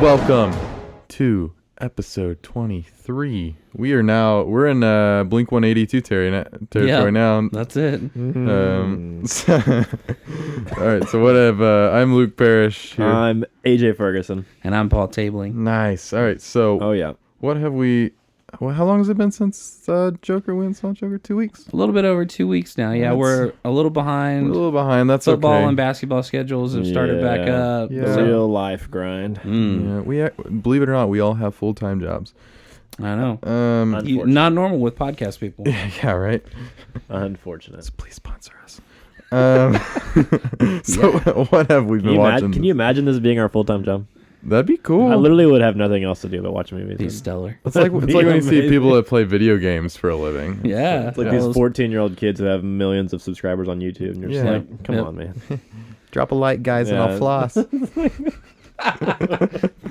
Welcome to episode 23. We're in Blink 182 territory now. That's it. All right, so what have I'm Luke Parrish here. I'm AJ Ferguson. And I'm Paul Tabling. Nice. All right, so what have we... Well, how long has it been since Joker went? Saw Joker? 2 weeks? A little bit over 2 weeks now. Yeah, we're a little behind. That's Football okay. and basketball schedules have started back up. Yeah. Real life grind. Yeah, we believe it or not, we all have full-time jobs. I know. Unfortunate. Not normal with podcast people. Yeah, right. Unfortunate. So please sponsor us. So what have we been watching? Can you imagine this being our full-time job? That'd be cool. I literally would have nothing else to do but watch movies. Be stellar. It's like when you see people that play video games for a living. Yeah. It's like these 14-year-old kids who have millions of subscribers on YouTube, and you're just like, come on, man. Drop a like, guys, and I'll floss.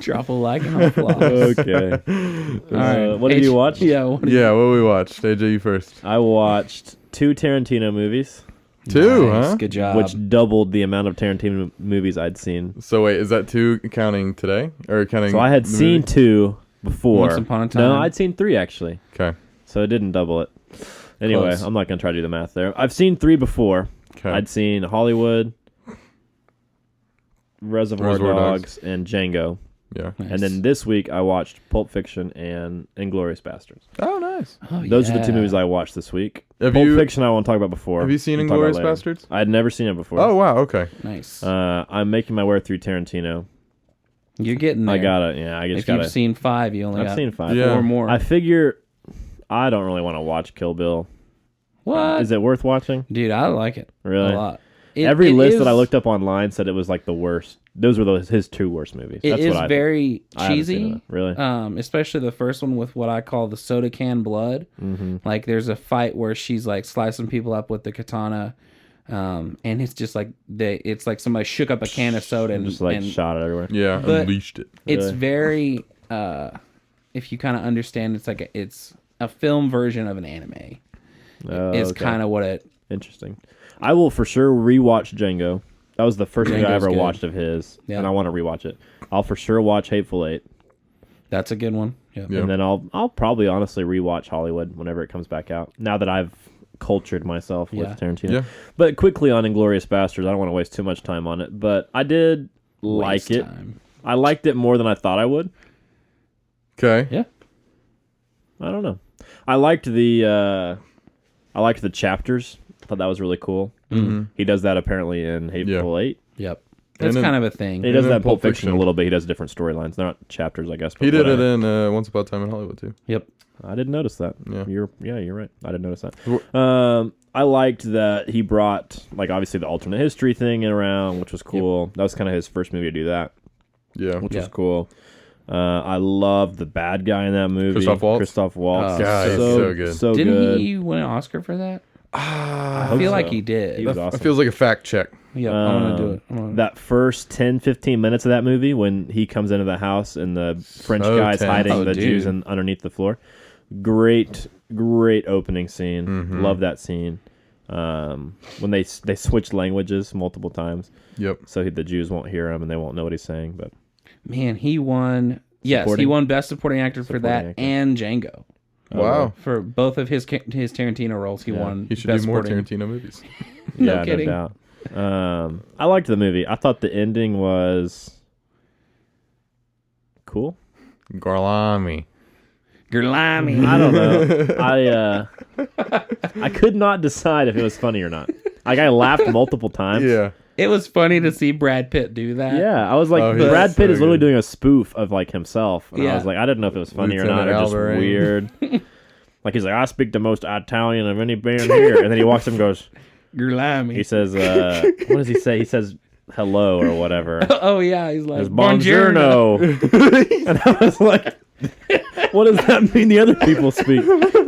Drop a like and I'll floss. Okay. All right. What did you watch? Yeah. What we watched? AJ, you first. I watched 2 Tarantino movies. 2, Nice. huh? Good job. Which doubled the amount of Tarantino movies I'd seen. So wait, is that 2 counting today? Or counting... So I had seen 2 before. Once upon a time. No, I'd seen 3 actually. Okay. So it didn't double it. Anyway, Close. I'm not going to try to do the math there. I've seen 3 before. Okay. I'd seen Hollywood, Reservoir Dogs, and Django. Yeah. Nice. And then this week I watched Pulp Fiction and Inglourious Bastards. Oh, nice. Oh, Those are the 2 yeah. movies I watched this week. Have Pulp you- Fiction I want to talk about before. Have you seen We'll talk about Inglourious later. Bastards? I'd never seen it before. Oh, wow. Okay. Nice. I'm making my way through Tarantino. You're getting there. I got it. Yeah, I just If got you've it. seen 5, you only I've got seen 5. Yeah. 4 more. I figure I don't really want to watch Kill Bill. What? Is it worth watching? Dude, I like it Really? a lot. Every It list is- that I looked up online said it was like the worst. Those were his 2 worst movies. It That's is what very I haven't seen cheesy. it. Really? Especially the first one with what I call the soda can blood. Mm-hmm. Like there's a fight where she's like slicing people up with the katana, and it's just like it's like somebody shook up a can of soda and Just like and shot it everywhere. Yeah, But- unleashed it. it's Really? very if you kind of understand, it's like it's a film version of an anime. Oh, It's okay. kind of what it. Interesting. I will for sure rewatch Django. That was the first thing I Django's ever good. watched of his, Yeah. and I want to rewatch it. I'll for sure watch Hateful Eight, That's a good one. Yeah. Yeah. and then I'll probably honestly rewatch Hollywood whenever it comes back out. Now that I've cultured myself with Yeah. Tarantino. Yeah. But quickly on Inglourious Bastards, I don't want to waste too much time on it, but I did like Waste it. time. I liked it more than I thought I would. Okay. Yeah. I don't know. I liked the chapters. I thought that was really cool. Mm-hmm. He does that apparently in Hateful Eight. Yep. And That's then- kind of a thing. He does then that in Pulp Pulp Fiction Fiction. a little bit. He does different storylines. They're not chapters, I guess. But He did it whatever. in Once Upon a Time in Hollywood, too. Yep. I didn't notice that. Yeah. You're right. I didn't notice that. I liked that he brought like obviously the alternate history thing around, which was cool. That was kind of his first movie to do that, Yeah. which Yeah. was cool. I loved the bad guy in that movie, Christoph Waltz? Waltz. Oh, God, he's so good. So Didn't good. he win an Oscar for that? I hope feel like so. he did. He was That awesome. feels like a fact check. Yeah, I want to do it. That first 10-15 minutes of that movie when he comes into the house and the French So guy's tense. hiding Oh, the dude. Jews underneath the floor. Great opening scene. Mm-hmm. Love that scene. When they switch languages multiple times, Yep. so the Jews won't hear him and they won't know what he's saying. But Man, he won. Yes, he Supporting? won Best Supporting Actor for that Supporting actor. and Django. Wow. For both of his Tarantino roles, he won. He should Best do more Supporting. Tarantino movies. No yeah, kidding. no doubt. I liked the movie. I thought the ending was cool. Garlami. Gerlami. I don't know. I could not decide if it was funny or not. Like I laughed multiple times. Yeah. It was funny to see Brad Pitt do that. Yeah, I was like, Oh, he's Brad Pitt so is literally good. doing a spoof of like himself, and Yeah. I was like, I didn't know if it was funny or not, Lieutenant or just Alvarin. weird. Like he's like, I speak the most Italian of any band here, and then he walks up and goes, Gerlami. he says, what does he say? He says hello or whatever. Oh yeah, he's like It's buongiorno, and I was like, what does that mean? The other people speak,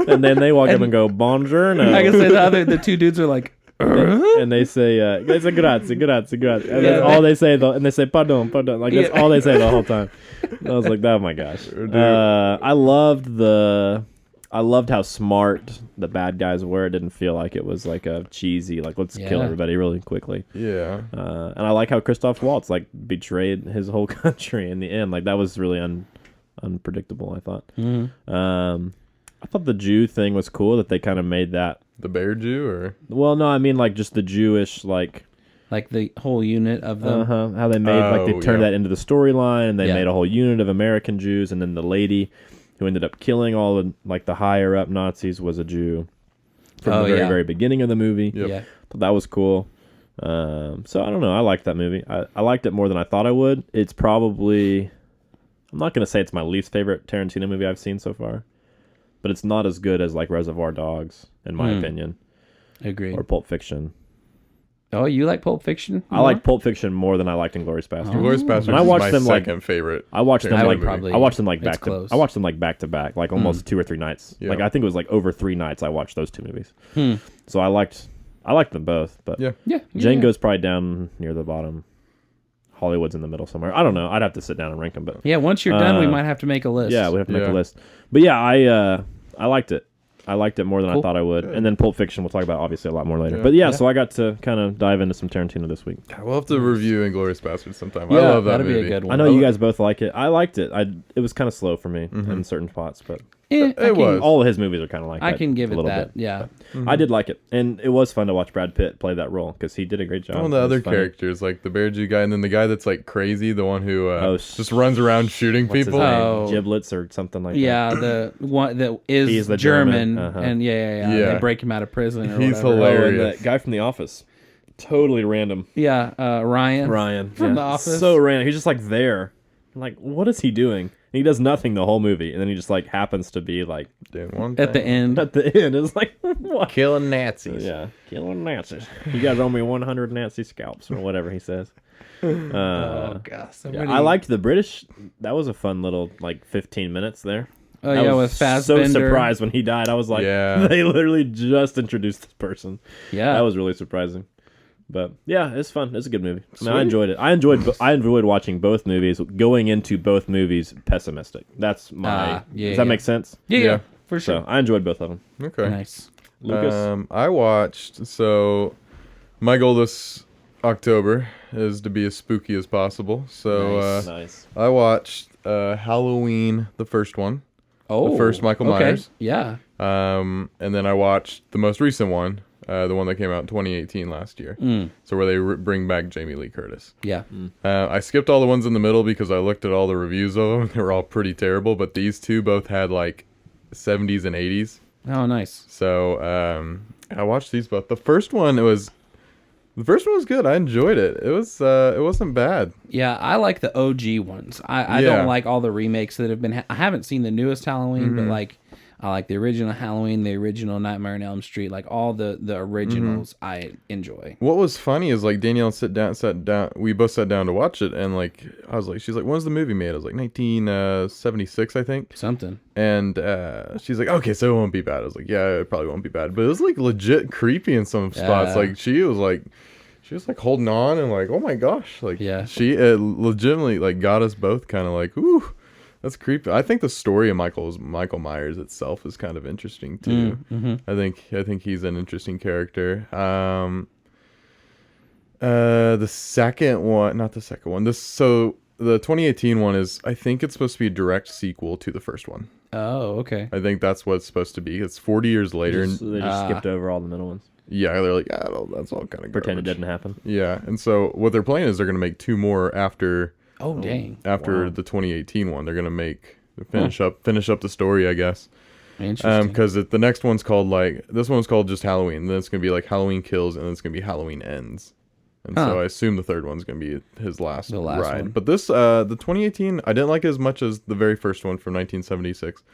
and then they walk up and go buongiorno. I can say the 2 dudes are like, and they say grazie, grazie, grazie. And that's all they say, and they say pardon, pardon. Like, that's Yeah. all they say the whole time. And I was like, oh my gosh. I loved I loved how smart the bad guys were. It didn't feel like it was like a cheesy, like let's kill everybody really quickly. Yeah. And I like how Christoph Waltz like betrayed his whole country in the end. Like that was really unpredictable, I thought. I thought the Jew thing was cool that they kind of made that. The bear Jew, or? Well, no, I mean like just the Jewish like the whole unit of them. How they made they turned that into the storyline, and they made a whole unit of American Jews, and then the lady who ended up killing all of like the higher up Nazis was a Jew from the very beginning of the movie. Yep. Yeah. So that was cool. So I don't know. I liked that movie. I liked it more than I thought I would. It's probably, I'm not going to say it's my least favorite Tarantino movie I've seen so far, but it's not as good as like Reservoir Dogs, in my opinion. Agreed. Or Pulp Fiction. Oh, you like Pulp Fiction? I like Pulp Fiction more than I liked Inglourious Basterds. Inglourious Basterds And I watched is them my like second favorite. I watched them like probably- I watched them like it's back to close. I watched them like back to back, like almost 2 or 3 nights. Yeah. Like I think it was like over 3 nights I watched those 2 movies. So I liked them both, but Yeah. Yeah. Django's probably down near the bottom. Hollywood's in the middle somewhere. I don't know. I'd have to sit down and rank them, but Yeah, once you're done, we might have to make a list. yeah, we have to make Yeah. a list. But yeah, I liked it. I liked it more than I thought I would. And then Pulp Fiction we'll talk about obviously a lot more later. Yeah. But yeah, so I got to kind of dive into some Tarantino this week. We'll have to review Inglourious Basterds sometime. Yeah, I love that that'd movie. be a good one. I know you guys both like it. I liked it. It was kind of slow for me in certain spots, but It was. all of his movies are kind of like that. I can give a it little that. bit. Yeah. I did like it, and it was fun to watch Brad Pitt play that role because he did a great job. One of the It was other funny. characters, like the Bear Jew guy, and then the guy that's like crazy, the one who s- just runs around shooting What's his people. name? Oh. Giblets or something like that. Yeah, the one that is He's the German, German, and yeah. Yeah. They break him out of prison. Or He's whatever. hilarious. Oh, and that guy from The Office. Totally random. Yeah, Ryan. From The Office. So random. He's just like there. I'm like, what is he doing? And he does nothing the whole movie, and then he just like happens to be like Doing one At the thing. end. at the end. It's like what? Killing Nazis. Yeah, killing Nazis. You guys owe me 100 Nazi scalps or whatever he says. Oh gosh, so Yeah, many- I liked the British. That was a fun little like 15 minutes there. Oh I yeah, was with Fassbender. so surprised when he died. I was like, Yeah. they literally just introduced this person. Yeah, That was really surprising. But yeah, it's fun. It's a good movie. I mean, I Sweet. enjoyed it. I enjoyed watching both movies. Going into both movies pessimistic. That's my. yeah, does that yeah. make sense? yeah, for sure. So I enjoyed both of them. Okay. Nice. Lucas. I watched. So my goal this October is to be as spooky as possible. So Nice. Nice. I watched Halloween, the first one, Oh, first Michael okay. Myers. Yeah. and then I watched the most recent one, the one that came out in 2018 last year. So where they bring back Jamie Lee Curtis. Yeah. I skipped all the ones in the middle because I looked at all the reviews of them. They were all pretty terrible, but these two both had like 70s and 80s. Oh, nice. So I watched these both. The first one was good. I enjoyed it. It wasn't bad. Yeah, I like the OG ones. I Yeah. don't like all the remakes that have been. I haven't seen the newest Halloween, but like I like the original Halloween, the original Nightmare on Elm Street, like all the originals. I enjoy. What was funny is like Danielle sat down. We both sat down to watch it, and like I was like, she's like, "When's the movie made?" I was like, 1976, I think. Something. And she's like, "Okay, so it won't be bad." I was like, "Yeah, it probably won't be bad," but it was like legit creepy in some spots. Yeah. Like she was like holding on and like, "Oh my gosh!" Like Yeah. she legitimately like got us both kind of like, "Ooh." That's creepy. I think the story of Michael Myers itself is kind of interesting too. I think he's an interesting character. The second one, not the second one. The 2018 one is, I think it's supposed to be a direct sequel to the first one. Oh, okay. I think that's what it's supposed to be. It's 40 years later, So and they just skipped over all the middle ones. yeah, they're like, yeah, that's all kind of Pretend it didn't happen. Yeah, and so what they're planning is they're going to make 2 more after. Oh, dang. After the 2018 one, they're gonna finish up the story, I guess. Interesting. Because the next one's called this one's called just Halloween. Then it's gonna be like Halloween Kills, and then it's gonna be Halloween Ends. And so I assume the third one's gonna be his last ride. one. But this the 2018, I didn't like it as much as the very first one from 1976.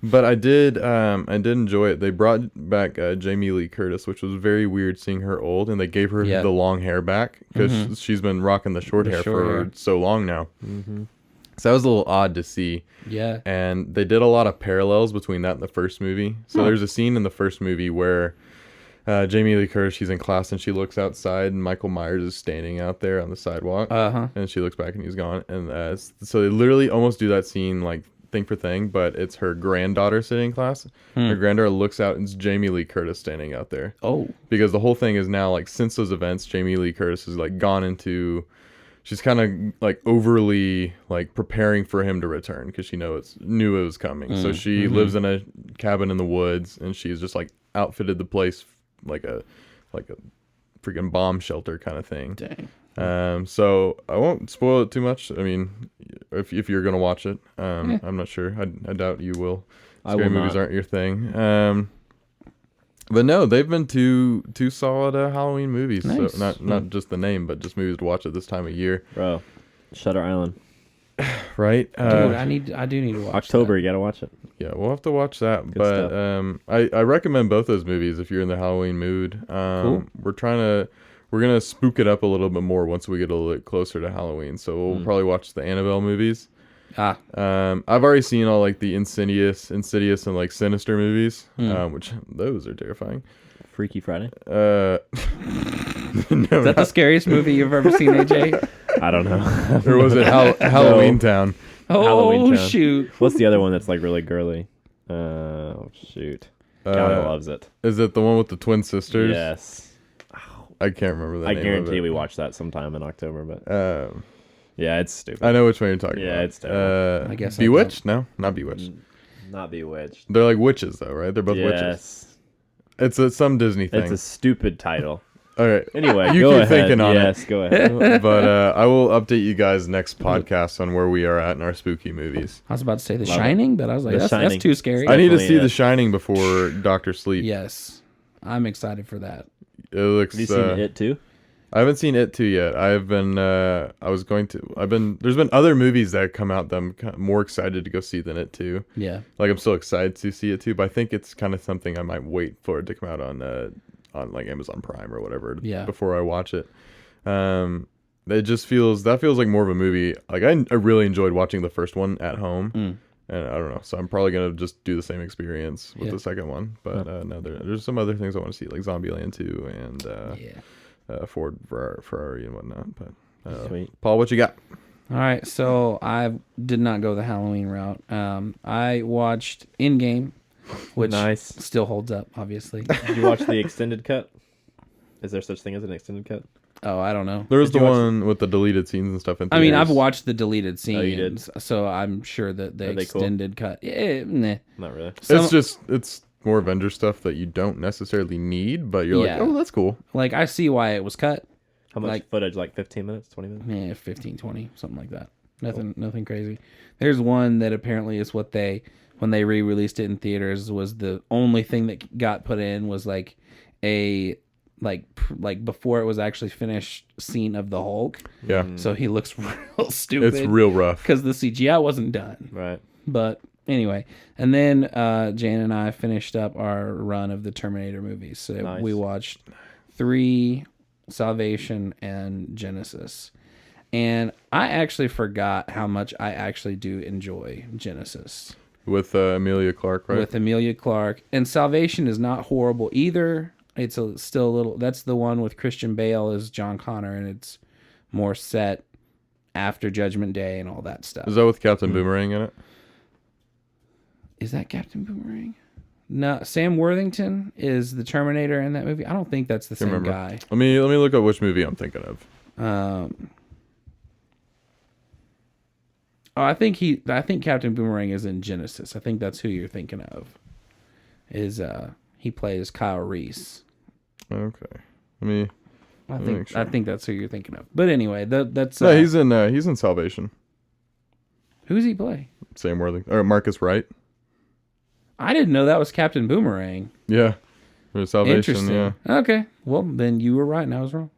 But I did enjoy it. They brought back Jamie Lee Curtis, which was very weird seeing her old, and they gave her the long hair back because she's been rocking the short hair for so long now. So that was a little odd to see. Yeah. And they did a lot of parallels between that and the first movie. So there's a scene in the first movie where Jamie Lee Curtis, she's in class and she looks outside and Michael Myers is standing out there on the sidewalk. Uh-huh. And she looks back and he's gone. And so they literally almost do that scene like thing for thing, but it's her granddaughter sitting in class. Her granddaughter looks out and it's Jamie Lee Curtis standing out there. Oh. Because the whole thing is now, like, since those events, Jamie Lee Curtis has, like, gone into... She's kind of, like, overly, like, preparing for him to return because she knew it was coming. So she lives in a cabin in the woods, and she's just, like, outfitted the place like a freaking bomb shelter kind of thing. Dang. So I won't spoil it too much. I mean, if you're gonna watch it, I'm not sure. I doubt you will. Scary movies aren't your thing. But no, they've been two solid Halloween movies. Nice. So not just the name, but just movies to watch at this time of year. Bro, Shutter Island. Right? Dude, I do need to watch October, that. you gotta watch it. Yeah, we'll have to watch that. Good But stuff. I recommend both those movies if you're in the Halloween mood. Cool. We're gonna spook it up a little bit more once we get a little bit closer to Halloween. So we'll probably watch the Annabelle movies. Ah. I've already seen all like the Insidious and like Sinister movies, which those are terrifying. Freaky Friday. No, Is that the scariest movie you've ever seen, AJ? I don't know. or was it Halloween Town? Oh, Halloween Town. shoot. What's the other one that's like really girly? Oh shoot. Callie loves it. Is it the one with the twin sisters? Yes. I can't remember the I name guarantee of it. we watched that sometime in October, but yeah, it's stupid. I know which one you're talking about. Yeah, it's terrible. I guess I Bewitched? No, not Bewitched. Not Bewitched. They're like witches, though, right? They're both witches. Yes. It's some Disney thing. It's a stupid title. All right. Anyway, You go keep ahead. thinking on yes, go ahead. it. But I will update you guys next podcast on where we are at in our spooky movies. I was about to say The Love Shining, but I was like, The that's Shining. too scary. I need to Definitely see it. The Shining before Doctor Sleep. Yes. I'm excited for that. It looks. Have you seen It too? I haven't seen It 2 yet. I've been. There's been other movies that have come out that I'm more excited to go see than It 2. Yeah. Like I'm still excited to see It 2, but I think it's kind of something I might wait for it to come out on like Amazon Prime or whatever. Yeah. Before I watch it. It just feels like more of a movie. Like I really enjoyed watching the first one at home. And I don't know, so I'm probably gonna just do the same experience with the second one. But no, there's some other things I want to see, like Zombieland 2 and Ford Ferrari and whatnot. But Sweet. Paul, what you got? All right. So I did not go the Halloween route. I watched Endgame, which Nice. still holds up, obviously. Did you watch the extended cut? Is there such thing as an extended cut? Oh, I don't know. There was Did the you watch- one with the deleted scenes and stuff. In I mean, theaters. I've watched the deleted Oh, you did? scenes, so I'm sure that the Are they cool? extended cut. Nah. Not really. It's more Avenger stuff that you don't necessarily need, but you're Yeah. like, oh, that's cool. Like, I see why it was cut. How much Like- footage? Like 15 minutes, 20 minutes? 15, 20, something like that. Nothing crazy. There's one that apparently is what when they re-released it in theaters, was the only thing that got put in was like a like before it was actually finished scene of the Hulk. Yeah, So he looks real stupid. it's real rough. because the CGI wasn't done. Right. But anyway, and then Jan and I finished up our run of the Terminator movies. So Nice. we watched 3, Salvation, and Genesis. And I actually forgot how much I actually do enjoy Genesis. With Emilia Clarke, right? With Emilia Clarke. And Salvation is not horrible either. It's still a little... That's the one with Christian Bale as John Connor, and it's more set after Judgment Day and all that stuff. Is that with Captain Boomerang in it? Is that Captain Boomerang? No, Sam Worthington is the Terminator in that movie. I don't think that's the same remember. guy. Let me look up which movie I'm thinking of. I think Captain Boomerang is in Genesis. I think that's who you're thinking of. He plays Kyle Reese. Okay, me make sure. I think that's who you're thinking of. But anyway, that's No, he's in Salvation. who's he play? Sam Worthington or Marcus Wright. I didn't know that was Captain Boomerang. Yeah, or Salvation. Interesting. Yeah, Okay, well then you were right and I was wrong.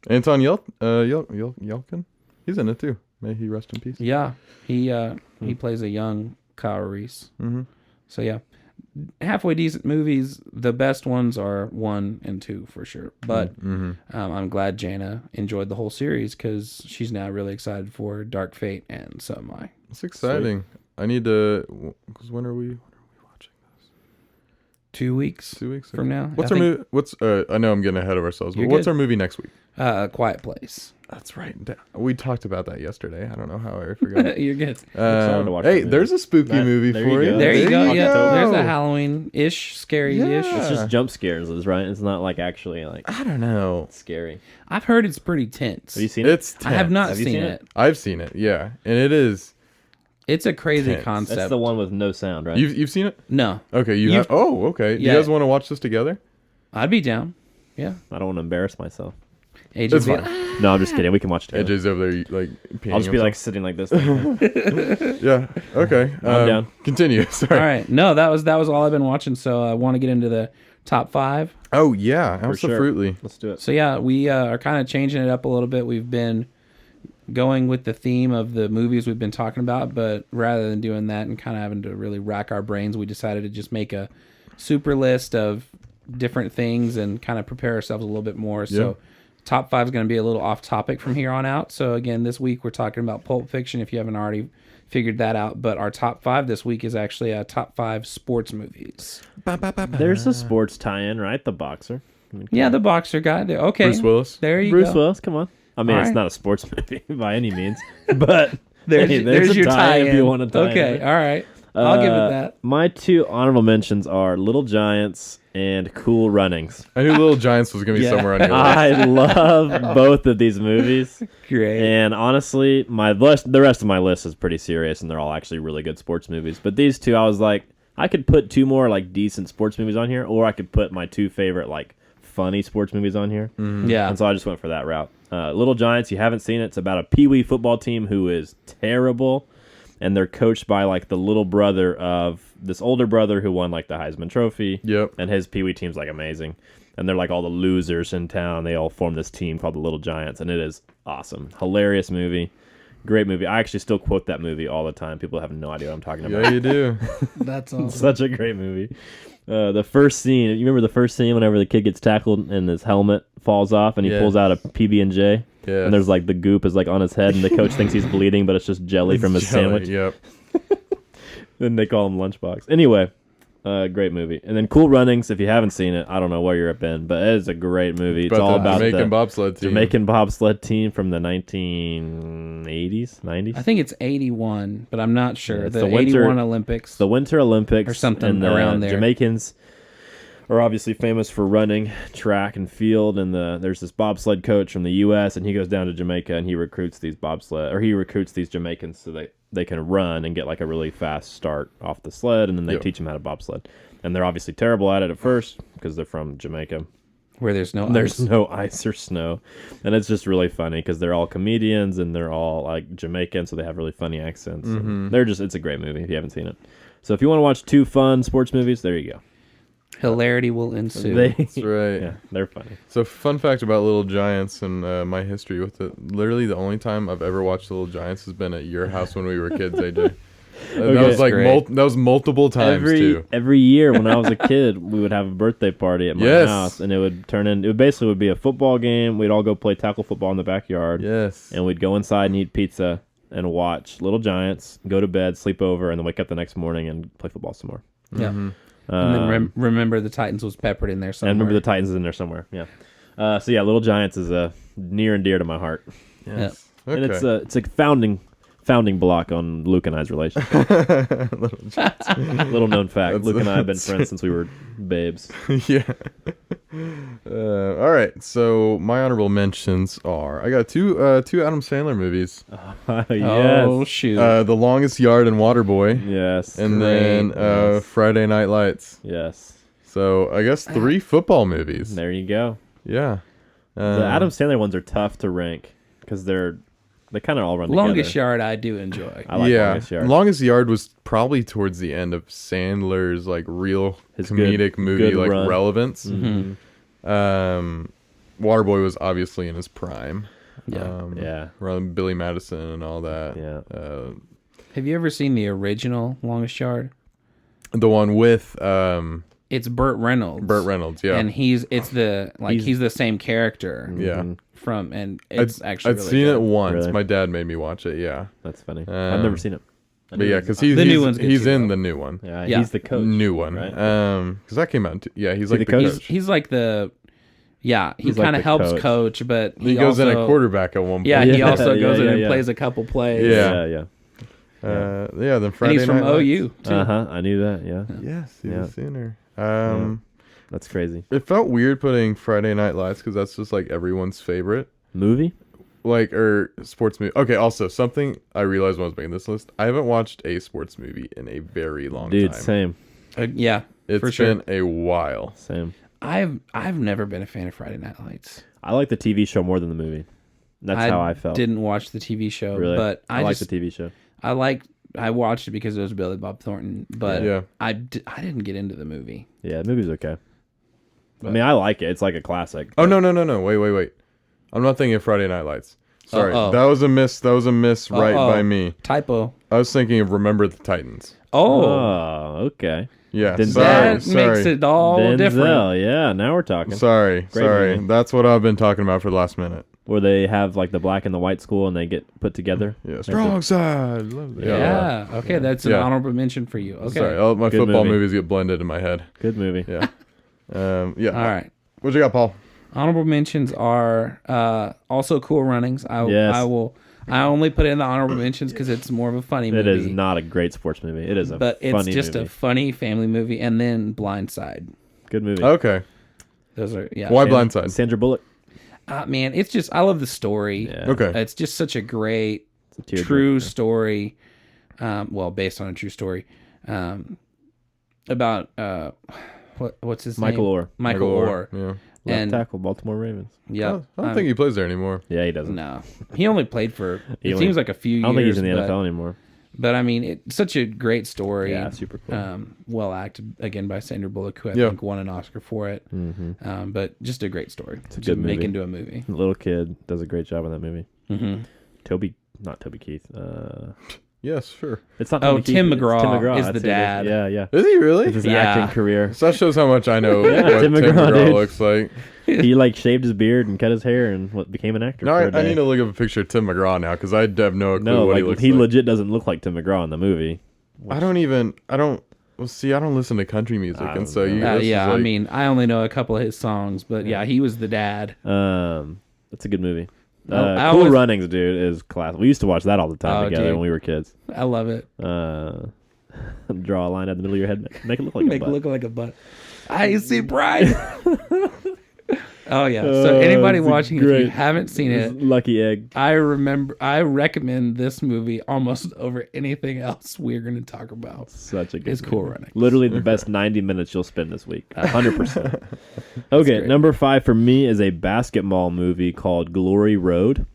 Anton Yelkin. He's in it too. May he rest in peace. Yeah, he plays a young Kyle Reese. Mm-hmm. So yeah, halfway decent movies. The best ones are 1 and 2 for sure. But I'm glad Jana enjoyed the whole series because she's now really excited for Dark Fate, and so am I. It's exciting. I need to. Because when are we watching this? 2 weeks. 2 weeks from now. What's I our think- movie? I know I'm getting ahead of ourselves, but You're what's good. our movie next week? A Quiet Place. That's right. We talked about that yesterday. I don't know how I forgot. You're good. excited to watch Hey, that movie. there's a spooky movie there for you you. go. There you go. Yeah, there's a go. Halloween-ish, scary-ish. Yeah. It's just jump scares, right? It's not like actually like I don't know. scary. I've heard it's pretty tense. Have you seen it? It's tense. I have not Have you seen seen it. I've seen it. Yeah, and it is. It's a crazy Tense. concept. That's the one with no sound, right? You've seen it? No, Okay, you You've- have. Oh, okay. Do Yeah. you guys want to watch this together? I'd be down. Yeah. I don't want to embarrass myself. AJ It's be- fine. No, I'm just kidding. We can watch it together. AJ's over there like. peeing I'll just be like himself. sitting like this. Yeah. Okay. I'm down. Continue. Sorry. All right. No, that was all I've been watching. So I want to get into the top 5. Oh yeah, For sure. absolutely. Let's do it. So yeah, we are kind of changing it up a little bit. We've been going with the theme of the movies we've been talking about, but rather than doing that and kind of having to really rack our brains, we decided to just make a super list of different things and kind of prepare ourselves a little bit more. So top 5 is going to be a little off topic from here on out. So again, this week we're talking about Pulp Fiction, if you haven't already figured that out. But our top 5 this week is actually top 5 sports movies. There's a sports tie-in, right? The boxer. I mean, Yeah, the boxer guy. There. Okay. Bruce Willis. There you Bruce go. Willis. Come on. I mean, All it's right. not a sports movie by any means, but There's, hey, there's a your tie-in. if you want to tie Okay, in. all right. I'll give it that. My 2 honorable mentions are Little Giants and Cool Runnings. I knew Little Giants was gonna be Yeah. somewhere on your list. I love both of these movies. Great. And honestly, the rest of my list is pretty serious, and they're all actually really good sports movies. But these 2, I was like, I could put 2 more like decent sports movies on here, or I could put my 2 favorite like funny sports movies on here. Yeah. And so I just went for that route. Little Giants, you haven't seen it. It's about a peewee football team who is terrible, and they're coached by like the little brother of this older brother who won like the Heisman Trophy. Yep. And his peewee team's like amazing. And they're like all the losers in town. They all form this team called the Little Giants, and it is awesome. Hilarious movie. Great movie. I actually still quote that movie all the time. People have no idea what I'm talking about. Yeah, you do. That's awesome. Such a great movie. The first scene, you remember the first scene whenever the kid gets tackled and his helmet falls off and he Yeah. pulls out a PB&J? Yeah. And there's like the goop is like on his head and the coach thinks he's bleeding, but it's just jelly from his sandwich. Yep. Then they call him Lunchbox. Anyway, great movie. And then Cool Runnings, if you haven't seen it, I don't know where you're been, but it is a great movie. It's all the about Jamaican the bobsled team. Jamaican bobsled team from the 1980s, 90s. I think it's 81, but I'm not sure. Yeah, it's the the winter- 81 Olympics. The Winter Olympics Or something and the around there. Jamaicans are obviously famous for running track and field, and there's this bobsled coach from the U.S. and he goes down to Jamaica and he recruits these Jamaicans so they can run and get like a really fast start off the sled, and then they Yep. teach them how to bobsled. And they're obviously terrible at it at first because they're from Jamaica. where there's no There's ice. no ice or snow, and it's just really funny because they're all comedians and they're all like Jamaican, so they have really funny accents. And it's a great movie if you haven't seen it. So if you want to watch 2 fun sports movies, there you go. Hilarity will ensue. That's right. Yeah, they're funny. So, fun fact about Little Giants and my history with it. Literally, the only time I've ever watched Little Giants has been at your house when we were kids, AJ. Okay. That was like Great. that was multiple times too. Every year when I was a kid, we would have a birthday party at my Yes. house, and it would basically be a football game. We'd all go play tackle football in the backyard, Yes. and we'd go inside and eat pizza and watch Little Giants, go to bed, sleep over, and then wake up the next morning and play football some more. Yeah. Mm-hmm. And then remember the Titans was peppered in there somewhere. And remember the Titans is in there somewhere. Yeah. So yeah, Little Giants is near and dear to my heart, Yes. and Okay. it's a founding block on Luke and I's relationship. Little known fact: That's- Luke and I have been that's- friends since we were babes. Yeah. All right. So my honorable mentions are I got two Adam Sandler movies. Oh Yes, shoot. The Longest Yard and Waterboy, yes, and then Yes. Friday Night Lights. yes. So I guess 3 football movies. There you go. Yeah. The Adam Sandler ones are tough to rank because they kind of all run Longest together. Yard I do enjoy. I like yeah, Longest Yard. Longest Yard was probably towards the end of Sandler's like real His comedic movie good like run. relevance. Mhm. Waterboy was obviously in his prime. Yeah. Yeah. Around Billy Madison and all that. Yeah. Have you ever seen the original Longest Yard? The one with It's Burt Reynolds. Burt Reynolds. Yeah, And he's the same character yeah. from, and it's actually I'd really seen good. it once. Really? My dad made me watch it. Yeah, That's funny. I've never seen it. but yeah, because The new one's good he's too, in though. the new one. He's the coach. New one. Right? Because that came out. Yeah, he's he like the the coach? coach. He's like the Yeah, he He's like kind of the helps coach. coach, but He goes also, in a quarterback at one point. Yeah, he Yeah, also yeah, goes in yeah, and yeah. plays a couple plays. Yeah. yeah. Then And Friday he's from Night OU Lights. too. I knew that. Yeah, Yes, he's Yeah. a Sooner. that's crazy. It felt weird putting Friday Night Lights because that's just like everyone's favorite, Movie? like or sports movie. Okay, also something I realized when I was making this list, I haven't watched a sports movie in a very long Dude, time. same. Yeah, It's for sure. been a while. Same. I've never been a fan of Friday Night Lights. I like the TV show more than the movie. That's how I felt. Didn't watch the TV show, Really? but I like the TV show. I watched it because it was Billy Bob Thornton, but Yeah. I didn't get into the movie. Yeah, the movie's okay. I mean, I like it. It's like a classic. Oh no. Wait. I'm not thinking of Friday Night Lights. Sorry, Uh-oh. that was a miss. That was a miss right Uh-oh. by me. Typo. I was thinking of Remember the Titans. Oh, okay. Yeah, Then That sorry. makes it all Denzel, different. yeah, now we're talking. Sorry. movie. That's what I've been talking about for the last minute. Where they have like the black and the white school and they get put together. Yeah, strong side. Yeah. Okay, that's an Yeah. honorable mention for you. Okay. Sorry, all my Good football movie. movies get blended in my head. Good movie. Yeah. Yeah. All right. What you got, Paul? Honorable mentions are also Cool Runnings. Yes. I only put it in the honorable mentions because it's more of a funny movie. It is not a great sports movie. It is a but it's funny just movie. a funny family movie. And then Blindside. Good movie. Okay. Those are Why Sandra- Blindside? Sandra Bullock. Man, it's just I love the story. Yeah. Okay. It's just such a great It's a tearjerker. true story. Based on a true story. About what's his Michael name? Orr. Michael Orr. Yeah. Left And tackle, Baltimore Ravens. yeah, I don't think he plays there anymore. Yeah, he doesn't. no, he only played for. He It only- seems like a few years. I don't think he's in the but, NFL anymore. But I mean, it's such a great story. Yeah, super cool. Well acted again by Sandra Bullock, who I Yeah. think won an Oscar for it. Mm-hmm. But just a great story. It's a good make movie. into a movie. The little kid does a great job in that movie. Mm-hmm. Not Toby Keith. Yes, sure. It's not. Oh, Toby Keith, Tim it's McGraw is That's the who it dad. Yeah, yeah. Is he really? It's his Yeah. acting career. So that shows how much I know Yeah, what Tim Tim McGraw, McGraw dude. looks like. He like shaved his beard and cut his hair and became an actor. No, for a I day. need to look up a picture of Tim McGraw now because I have no clue No, what like he looks he like. legit doesn't look like Tim McGraw in the movie. I don't. Well, see, I don't listen to country music, I and don't so know. you. this is I like- mean, I only know a couple of his songs, but yeah, he was the dad. That's a good movie. I Cool always- Runnings, dude, is class. We used to watch that all the time Oh, together dude. when we were kids. I love it. Draw a line out the middle of your head, make it look like Make a it butt. look like a butt. I see pride. Oh yeah. So anybody it's a watching, if you great- haven't seen it, Lucky Egg. I recommend this movie almost over anything else we're going to talk about. Such a good It's Cool movie. Runnings. Literally the best 90 minutes you'll spend this week. 100%. Okay, great. number 5 for me is a basketball movie called Glory Road.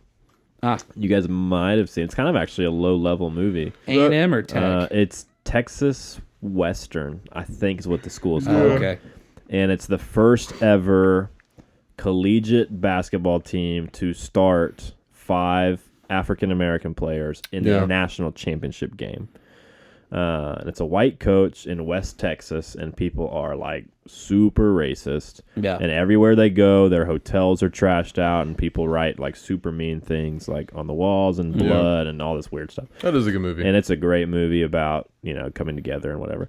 Ah, You guys might have seen. It's kind of actually a low-level movie. A&M or Tech? It's Texas Western, I think is what the school is Oh, called. okay. And it's the first ever collegiate basketball team to start 5 African American players in Yeah. the national championship game. And it's a white coach in West Texas, and people are like super racist. Yeah. And everywhere they go, their hotels are trashed out, and people write like super mean things like on the walls and blood and all this weird stuff. That is a good movie. And it's a great movie about, coming together and whatever.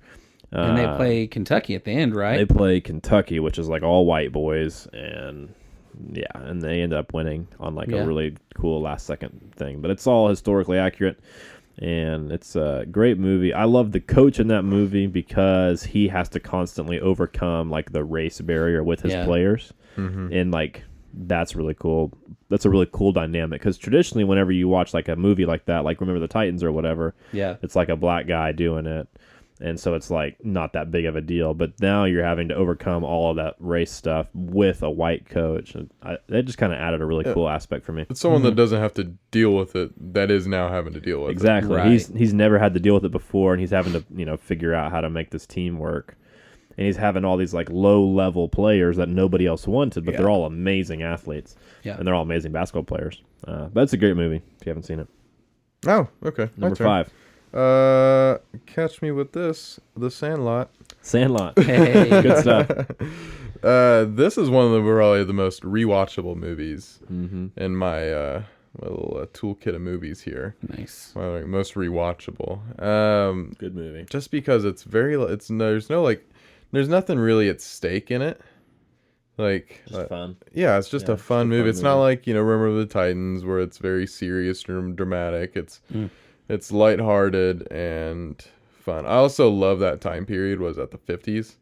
And they play Kentucky at the end, right? They play Kentucky, which is like all white boys, and and they end up winning on like Yeah. a really cool last second thing. But it's all historically accurate, and it's a great movie. I love the coach in that movie because he has to constantly overcome like the race barrier with his Yeah. players, and like that's really cool. That's a really cool dynamic because traditionally, whenever you watch like a movie like that, like Remember the Titans or whatever, Yeah. it's like a black guy doing it. And so it's like not that big of a deal. But now you're having to overcome all of that race stuff with a white coach. And that just kind of added a really cool aspect for me. It's someone that doesn't have to deal with it that is now having to deal with Exactly. Right. He's never had to deal with it before, and he's having to figure out how to make this team work. And he's having all these like low level players that nobody else wanted, but they're all amazing athletes. Yeah. And they're all amazing basketball players. But it's a great movie if you haven't seen it. it. Oh, okay. My Number turn. 5, Catch me with this. The Sandlot. Sandlot. Hey. Good stuff. This is one of the probably the most rewatchable movies Mm-hmm. in my little toolkit of movies here. Nice. My most rewatchable. Good movie. Just because it's there's nothing really at stake in it. Like, Just fun. yeah, it's just Yeah, a fun just a movie. fun It's not movie. like, Remember the Titans, where it's very serious and dramatic. Mm. It's lighthearted and fun. I also love that time period. Was that the 50s?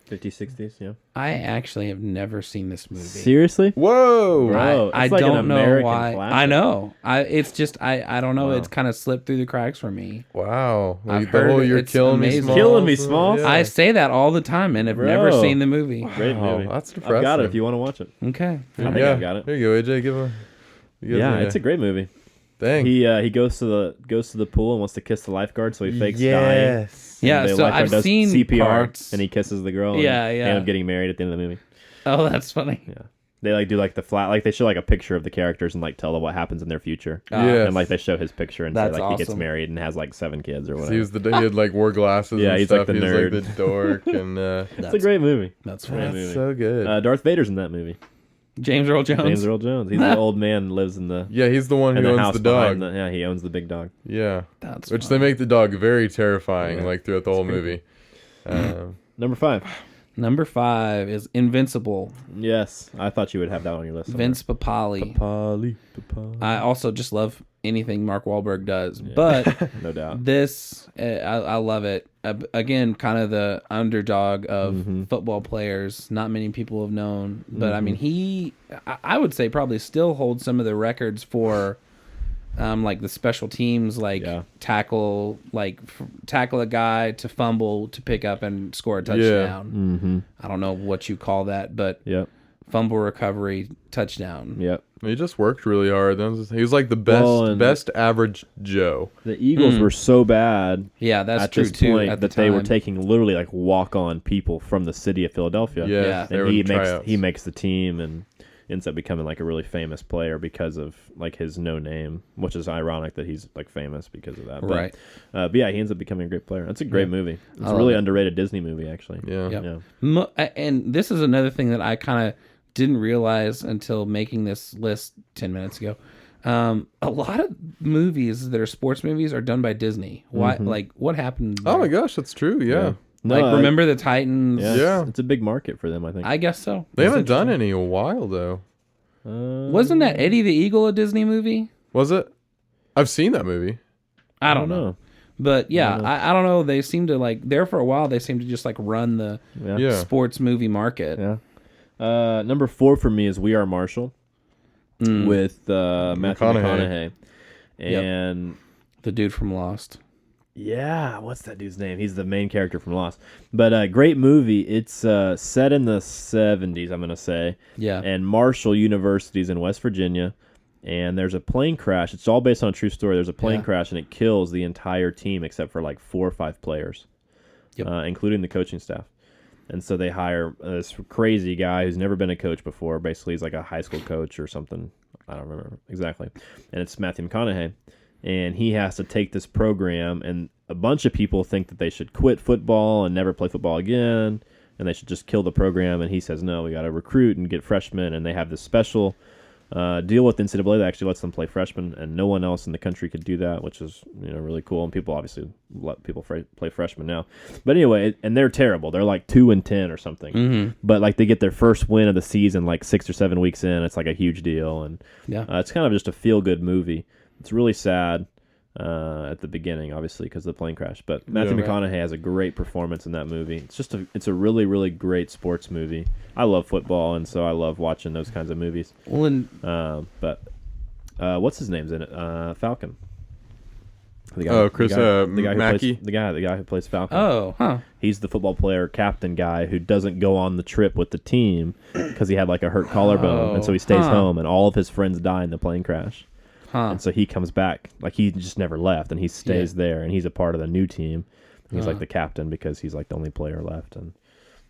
50s, 60s, yeah. I actually have never seen this movie. Seriously? Whoa! Bro, I it's like an don't know American why. classic. I know. It's just I don't know. Wow. It's kind of slipped through the cracks for me. Wow! I've Like, the whole heard "You're it's killing me, amazing. Smalls." Killing me, Smalls? Yeah. I say that all the time and have never Bro. seen the movie. Great Wow, movie. that's I've got it depressing. if you want to watch it. Okay. I think yeah, I've got it. There you go, AJ. Give a. Yeah, it's a great movie. Dang. He goes to the pool and wants to kiss the lifeguard, so he fakes dying. Yes. Yeah, And the so lifeguard I've does seen CPR, parts. and he kisses the girl. Yeah, and yeah. They end up getting married at the end of the movie. Oh, that's funny. Yeah, they do the flat, they show a picture of the characters and tell them what happens in their future. Yes. And they show his picture and say That's he gets awesome. married and has 7 kids or whatever. He was he had wore glasses. Yeah, and he's stuff. like the he was nerd. like the dork, and It's a great movie. That's Great funny. movie. that's so good. Darth Vader's in that movie. James Earl Jones. James Earl Jones. He's the old man, lives in the yeah, he's the one in who the owns house the dog. behind yeah, he owns the big dog. Yeah, That's which funny. they make the dog very terrifying, Yeah. throughout the whole movie. Number 5. Number 5 is Invincible. Yes, I thought you would have that on your list. Vince Papali. Papali. I also just love anything Mark Wahlberg does, but no doubt. this I love it. Again, kind of the underdog of football players. Not many people have known, but I mean, I would say probably still holds some of the records for. Like the special teams, tackle a guy to fumble to pick up and score a touchdown. I don't know what you call that, but Yep. fumble recovery touchdown. Yep. He just worked really hard. He was like the best, Well, best average Joe. The Eagles were so bad Yeah, that's at true this too. point At the that they were time. taking literally walk-on people from the city of Philadelphia. Yeah, they And were he the makes tryouts. he makes the team and ends up becoming a really famous player because of his no name, which is ironic that he's famous because of that. But, Right. But yeah, he ends up becoming a great player. That's a great movie. It's I a love really it. underrated Disney movie, actually. Yeah. Yep. Yeah. And this is another thing that I kind of didn't realize until making this list 10 minutes ago. A lot of movies that are sports movies are done by Disney. Why? What happened there? Oh my goch, that's true. Yeah. No, Remember the Titans? Yeah, Yeah. It's a big market for them, I think. I guess so. They That's haven't done interesting. any in a while though. Wasn't that Eddie the Eagle a Disney movie? Was it? I've seen that movie. I don't know. But yeah, I don't know. They seem to there for a while. They seem to just run the Yeah. sports movie market. Yeah. Number 4 for me is We Are Marshall with Matthew McConaughey. And The dude from Lost. yeah, what's that dude's name? He's the main character from Lost. But great movie. It's set in the 70s, I'm going to say. Yeah. And Marshall University's in West Virginia. And there's a plane crash. It's all based on a true story. There's a plane crash, and it kills the entire team except for 4 or 5 players, including the coaching staff. And so they hire this crazy guy who's never been a coach before. Basically, he's like a high school coach or something. I don't remember exactly. And it's Matthew McConaughey. And he has to take this program, and a bunch of people think that they should quit football and never play football again, and they should just kill the program. And he says, no, we got to recruit and get freshmen. And they have this special deal with NCAA that actually lets them play freshmen, and no one else in the country could do that, which is really cool. And people obviously let people play freshmen now. But anyway, and they're terrible. They're 2-10 or something. But they get their first win of the season 6 or 7 weeks in. It's a huge deal, and it's kind of just a feel good movie. It's really sad at the beginning, obviously, because of the plane crash. But Matthew McConaughey has a great performance in that movie. It's a really, really great sports movie. I love football, and so I love watching those kinds of movies. Well, But what's his name's in it? Falcon. Chris Mackey? The guy who plays Falcon. oh, huh. He's the football player, captain guy who doesn't go on the trip with the team because he had a hurt collarbone, and so he stays home, and all of his friends die in the plane crash. Huh. And so he comes back, he just never left, and he stays there, and he's a part of the new team. He's the captain because he's the only player left, and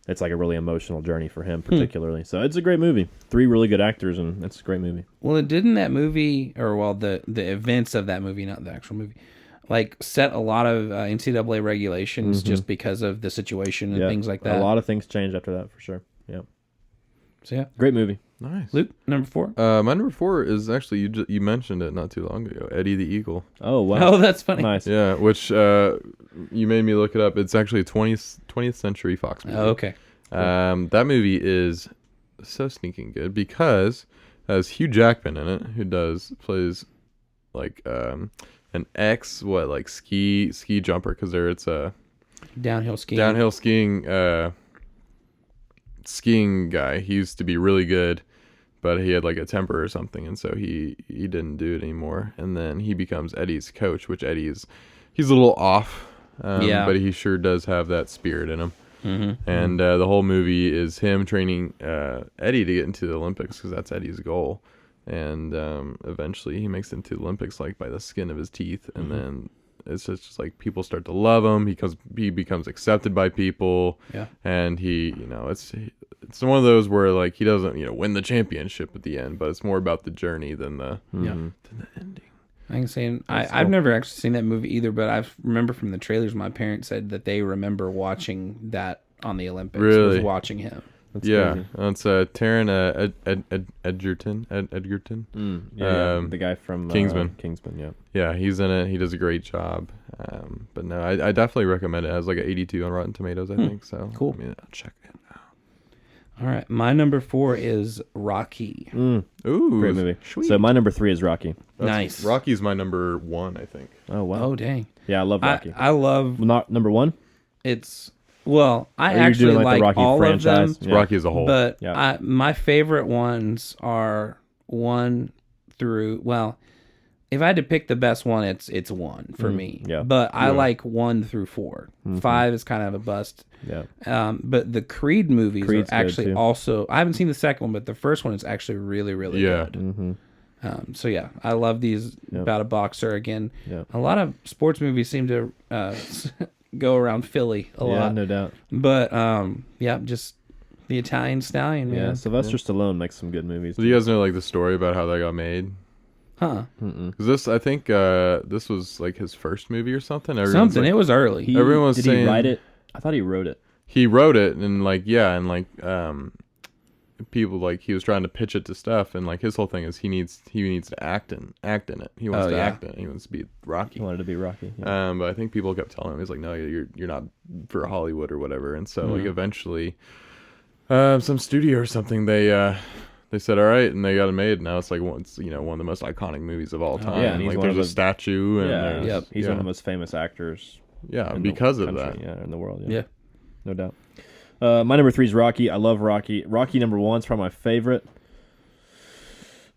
it's a really emotional journey for him particularly. So it's a great movie. 3 really good actors, and it's a great movie. Well, didn't that movie, the events of that movie, not the actual movie, set a lot of NCAA regulations just because of the situation and things like that? A lot of things changed after that, for sure. Yeah. So yeah, Great movie. Nice. Luke, number 4. My number 4 is actually you mentioned it not too long ago. Eddie the Eagle. Oh, wow. Oh, that's funny. Nice. Yeah, which you made me look it up. It's actually a 20th Century Fox movie. Oh, okay. That movie is so sneaking good because it has Hugh Jackman in it, who plays like an ski jumper, because it's a Downhill skiing. downhill skiing guy. He used to be really good, but he had like a temper or something, and so he didn't do it anymore. And then he becomes Eddie's coach, which he's a little off, but he sure does have that spirit in him. Mm-hmm. And the whole movie is him training Eddie to get into the Olympics, because that's Eddie's goal. And eventually he makes it into the Olympics, like by the skin of his teeth. And then it's just like people start to love him because he becomes accepted by people. Yeah. And he, it's one of those where like he doesn't, win the championship at the end, but it's more about the journey than the ending. I can say I've never actually seen that movie either, but I remember from the trailers my parents said that they remember watching that on the Olympics. Really? Was watching him. That's Yeah, crazy. it's Taron Edgerton. The guy from Kingsman. Kingsman, yeah. Yeah, he's in it. He does a great job. But no, I definitely recommend it. It has like an 82 on Rotten Tomatoes, I think. So Cool. I mean, I'll check it out. All right, my number 4 is Rocky. Ooh, Great movie. Sweet. So my number 3 is Rocky. Nice. Rocky's my number 1, I think. Oh wow. Oh dang. Yeah, I love Rocky. I love Not number 1. it's. Well, I Are you actually doing, like, the like Rocky all franchise? of them, Yeah. Rocky as a whole. but Yeah. my favorite ones are 1 through. Well, if I had to pick the best one, it's 1 for me. yeah. But I like 1 through 4. 5 is kind of a bust. Yeah. But the Creed movies Creed's are actually good, too. also. I haven't seen the second one, but the first one is actually really, really Yeah. good. So yeah, I love these about a boxer. Again, Yeah. a lot of sports movies seem to go around Philly a Yeah, lot. no doubt. But just the Italian Stallion, man. Yeah, Sylvester Stallone makes some good movies. Do you guys know like the story about how that got made? Huh? Because I think this was like his first movie or something. Something. It was early. Everyone's did saying- he write it? I thought he wrote it. He wrote it, and people like he was trying to pitch it to stuff, and like his whole thing is he needs to act in it. He wants to act in it. He wants to be Rocky. He wanted to be Rocky. Yeah. But I think people kept telling him, he's like, no, you're not for Hollywood or whatever. And so like eventually, some studio or something, they said all right, and they got it made. Now it's like one of the most iconic movies of all time. Yeah, and he's like one of there's a the- statue, and Yeah. there's, He's yeah. one of the most famous actors. Yeah, in the because of country, that. Yeah, in the world. Yeah. No doubt. My number 3 is Rocky. I love Rocky. Rocky number 1 is probably my favorite.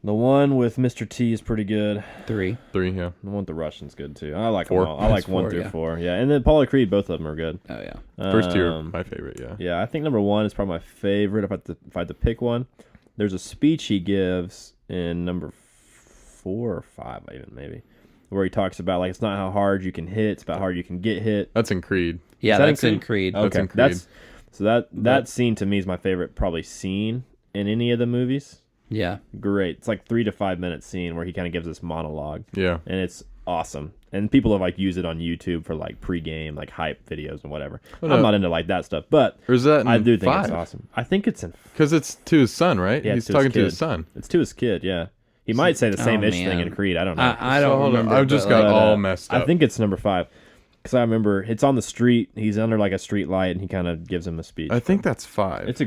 The one with Mr. T is pretty good. 3. 3, yeah. The one with the Russian's good too. I like 4. them all. I like That's 1 4, through yeah. 4. Yeah, and then Paula Creed, both of them are good. Oh yeah. First two are Um, my favorite, yeah. Yeah, I think number 1 is probably my favorite. If I had to pick one, there's a speech he gives in number 4 or 5, even maybe, where he talks about like it's not how hard you can hit, it's about how hard you can get hit. That's in Creed. Yeah, Is that that's in Creed. That's Okay, in Creed. that scene to me is my favorite probably scene in any of the movies. Yeah. Great. It's like 3 to 5 minute scene where he kind of gives this monologue. Yeah. And it's awesome. And people have like used it on YouTube for like pre-game, like hype videos and whatever. no. I'm not into like that stuff, but Or is that in I do think 5? it's awesome. I think it's in. Because it's to his son, right? Yeah, He's it's to his talking to his kid. son. It's to his kid. Yeah, he might say the same ish thing man. in Creed. I don't know. I don't Hold on, remember. I've just but, got like, all messed up. I think it's number 5 because I remember it's on the street. He's under like a street light and he kind of gives him a speech. I think that's 5. That's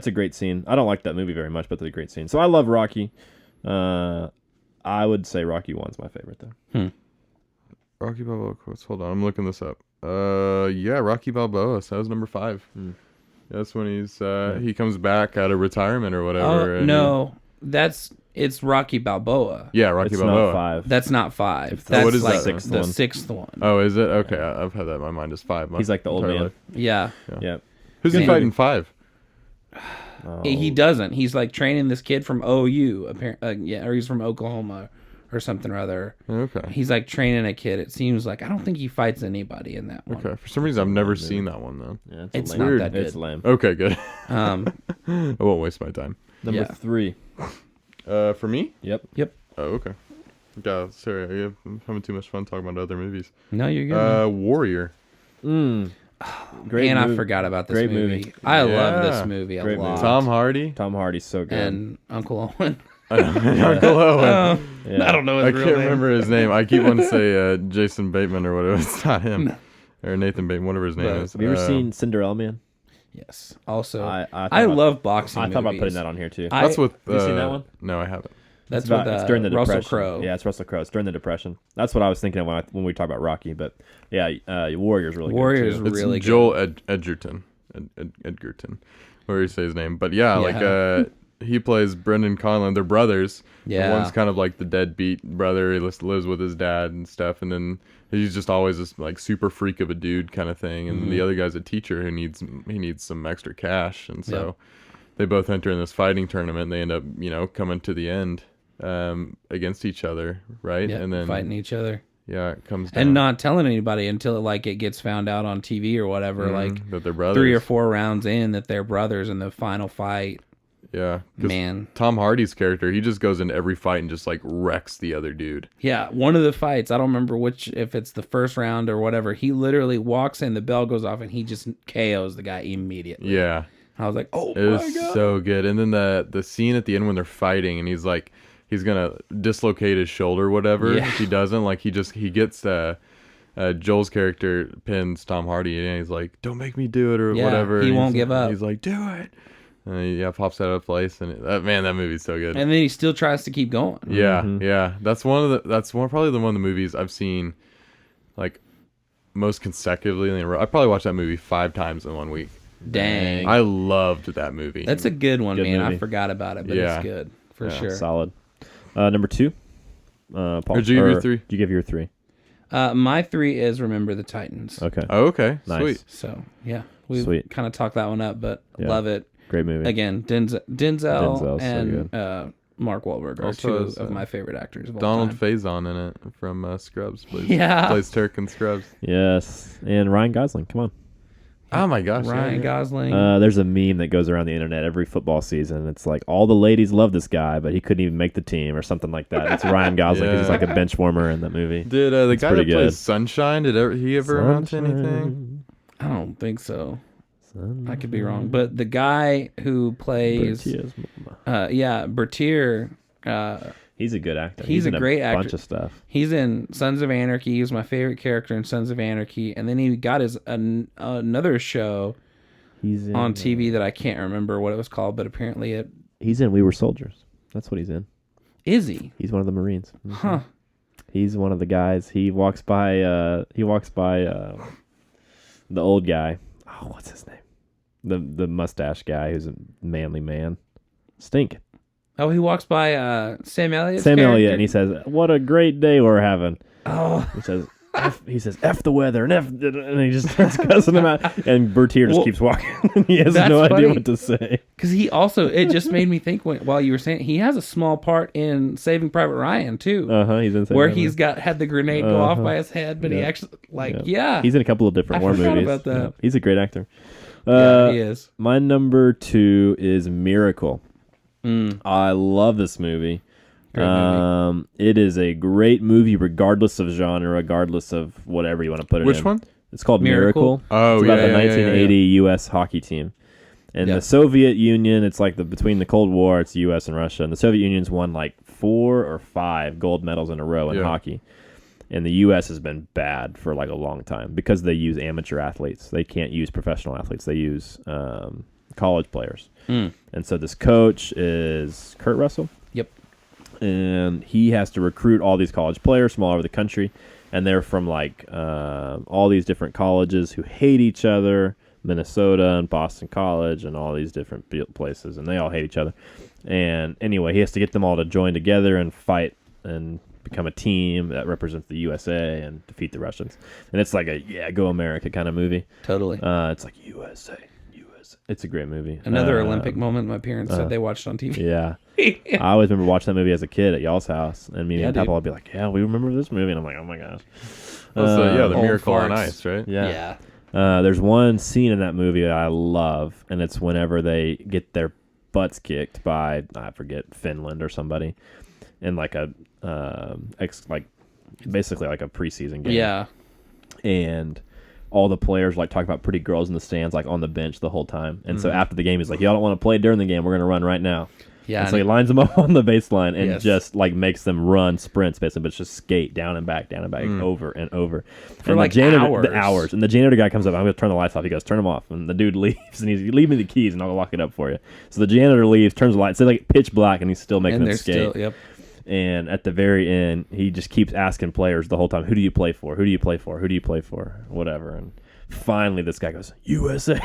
a great scene. I don't like that movie very much, but it's a great scene. So I love Rocky. I would say Rocky 1's my favorite though. Rocky Balboa quotes. Hold on, I'm looking this up. Yeah, Rocky Balboa. So that was number 5. That's when he comes back out of retirement or whatever. Oh and no, it's Rocky Balboa. Yeah, Rocky It's Balboa. not 5. That's not 5. the- That's what is like that? the 6th one. Oh, is it? Okay, I've had that in my mind as 5. He's like the old entire man. life. Yeah. Yeah. Who's he Same. fighting 5? Oh. He doesn't. He's like training this kid from OU, apparently. Or he's from Oklahoma or something or other. Okay. He's like training a kid. It seems like I don't think he fights anybody in that one. Okay. For some reason, I've never seen that one though. Yeah, It's lame. not that good. It's lame. Okay, good. Um, I won't waste my time. Number Yeah. 3. For me? Yep. Oh, okay. Yeah, sorry, I'm having too much fun talking about other movies. no, you're good. man. Warrior. Great. And I movie. forgot about this Great movie. I love Yeah. this movie a Great lot. movie. Tom Hardy. Tom Hardy's so good. and Uncle Owen. Uncle Owen. Yeah. I don't know his I real can't name. remember his name. I keep wanting to say Jason Bateman or whatever. It's not him. Or Nathan Bateman, whatever his name But is. Have you ever seen Cinderella Man? Yes. Also, I thought I about- love boxing. I thought about movies. putting that on here too. That's with. Have you seen that one? No, I haven't. That's It's about- with it's during the Russell Depression. Crowe. Yeah, it's Russell Crowe. It's during the Depression. That's what I was thinking of when we talk about Rocky. But yeah, Warrior's really Warrior's good too. It's really Joel good. Edgerton. Edgerton. Where you say his name. But yeah, Yeah. like he plays Brendan Conlon. They're brothers. Yeah. One's kind of like the deadbeat brother. He lives with his dad and stuff. And then he's just always this like super freak of a dude kind of thing. And the other guy's a teacher who needs some extra cash. And so they both enter in this fighting tournament. And they end up, coming to the end against each other, right? Yeah, and then fighting each other. Yeah, it comes down. And not telling anybody until it gets found out on TV or whatever, like that they're brothers. 3 or 4 rounds in that they're brothers in the final fight. Yeah, 'cause Man. Tom Hardy's character, he just goes into every fight and just like wrecks the other dude. Yeah, one of the fights, I don't remember if it's the first round or whatever, he literally walks in, the bell goes off, and he just KOs the guy immediately. Yeah, I was like, oh it my was God. so good. And then the scene at the end when they're fighting, and he's like, he's gonna dislocate his shoulder, or whatever. Yeah. If he doesn't, like he gets Joel's character pins Tom Hardy, and he's like, "Don't make me do it," or Yeah, whatever. he And won't he's- give up. He's like, "Do it." And he pops out of place, and that movie's so good. And then he still tries to keep going. Yeah, yeah. That's probably one of the movies I've seen like most consecutively in a row. I probably watched that movie 5 times in 1 week. Dang. I loved that movie. That's a good one, Good man. movie. I forgot about it, but Yeah. it's good for Yeah. sure. Solid. Number 2. Paul, Or did you give your 3? Did you give your 3? My 3 is Remember the Titans. Okay. Oh, okay. Nice. Sweet. So yeah, we Sweet. kind of talked that one up, but Yeah. love it. Great movie. Again, Denzel Denzel's so and Mark Wahlberg are Also 2 has, of my favorite actors of all Donald time. Faison in it from Scrubs. Yeah. Plays Turk in Scrubs. Yes. And Ryan Gosling. Come on. Oh my gosh. Ryan yeah. Gosling. There's a meme that goes around the internet every football season. It's like all the ladies love this guy, but he couldn't even make the team or something like that. It's Ryan Gosling 'cause he's Yeah. like a bench warmer in that movie. Did the It's guy that pretty good. plays Sunshine? He ever amount to anything? Sunshine, I don't think so. sunshine. I could be wrong, but the guy who plays, Bertier's mama. Bertier, He's a good actor. He's a in great actor. Bunch of stuff. he's in Sons of Anarchy. He was my favorite character in Sons of Anarchy, and then he got his another show He's in, on TV that I can't remember what it was called, but apparently it He's in We Were Soldiers. That's what he's in. is he. He's one of the Marines. Mhm. Huh. He's one of the guys. He walks by. The old guy. Oh, what's his name? The mustache guy who's a manly man. Stink. Oh, he walks by Sam Elliott's Sam character? Elliott, and he says, "What a great day we're having." Oh, He says, "F the weather," and he just starts cussing him out. And Bertier just Well, keeps walking. He has that's no idea funny. what to say. because he also, it just made me think while you were saying, he has a small part in Saving Private Ryan, too. He's in Where he's had the grenade go off by his head, but he Yeah. actually, yeah. He's in a couple of different I war forgot movies. about that. Yeah. He's a great actor. Yeah, he is. My number 2 is Miracle. I love this movie. Great movie. It is a great movie, regardless of genre, regardless of whatever you want to put it in. Which one? It's called Miracle. Miracle. Oh, It's about yeah, the yeah, yeah, 1980 yeah. U.S. hockey team. And Yeah. the Soviet Union, it's like between the Cold War, it's U.S. and Russia. And the Soviet Union's won like 4 or 5 gold medals in a row in Yeah. hockey. And the U.S. has been bad for like a long time because they use amateur athletes. They can't use professional athletes. They use college players. And so this coach is Kurt Russell. Yep. And he has to recruit all these college players from all over the country. And they're from like all these different colleges who hate each other. Minnesota and Boston College and all these different places. And they all hate each other. And anyway, he has to get them all to join together and fight and become a team that represents the USA and defeat the Russians. And it's like a go America kind of movie. Totally. It's like USA. It's a great movie. Another Olympic moment my parents said they watched on TV. Yeah. I always remember watching that movie as a kid at y'all's house. And me Yeah, and Papa dude. would be like, yeah, we remember this movie. And I'm like, oh my gosh. The Old Miracle on farts. Ice, right? Yeah. There's one scene in that movie that I love. And it's whenever they get their butts kicked by, I forget, Finland or somebody. In like a, basically like a preseason game. Yeah. And all the players like talk about pretty girls in the stands, like on the bench the whole time. And so after the game, he's like, y'all don't want to play during the game. We're going to run right now. Yeah, And so he lines them up on the baseline and Yes. just like makes them run sprints basically, but it's just skate down and back, over and over. For and like the janitor, hours. The hours. And the janitor guy comes up, I'm going to turn the lights off. He goes, turn them off. And the dude leaves and he's, leave me the keys and I'll lock it up for you. So the janitor leaves, turns the lights. It's like pitch black and he's still making and them they're skate. still, yep. And at the very end, he just keeps asking players the whole time, who do you play for? Who do you play for? Who do you play for? Whatever. And finally, this guy goes, USA.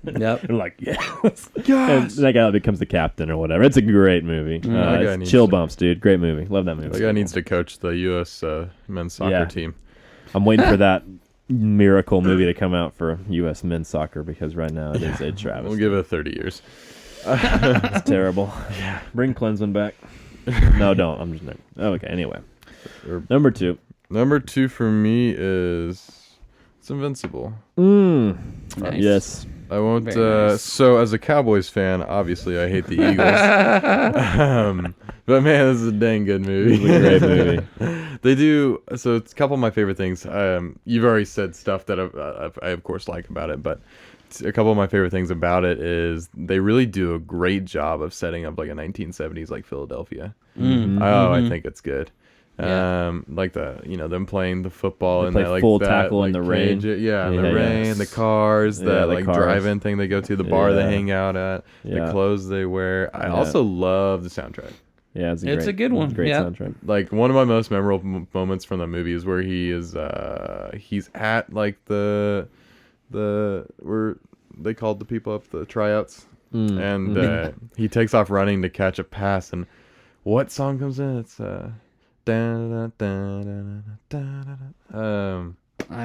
Yep. And like, yes. And that guy becomes the captain or whatever. It's a great movie. That guy It's needs chill to- bumps, dude. Great movie. Love that movie. The guy needs to coach the U.S. Men's soccer Yeah. team. I'm waiting for that miracle movie to come out for U.S. men's soccer because right now it is a travesty. We'll give it 30 years. It's terrible. Yeah. Bring Klinsmann back. No, don't. I'm just okay. Anyway, number 2. Number 2 for me is it's Invincible. Nice. Yes. I won't. Very nice. So as a Cowboys fan, obviously I hate the Eagles. But man, this is a dang good movie. It's a great movie. They do. So it's a couple of my favorite things. You've already said stuff that I of course like about it, but a couple of my favorite things about it is they really do a great job of setting up like a 1970s like Philadelphia. I think it's good. Yeah. Like them playing the football They and play that like full that, tackle like, in the rain. Yeah, in Yeah, the yeah. rain, the cars, Yeah, that the like cars. drive-in thing they go to, the bar they Yeah. hang out at, Yeah. the clothes they wear. I Yeah. also love the soundtrack. Yeah, It's a good one. Great Yeah. soundtrack. Like one of my most memorable moments from the movie is where he's at like the where they called the people up the tryouts, and he takes off running to catch a pass, and what song comes in? It's I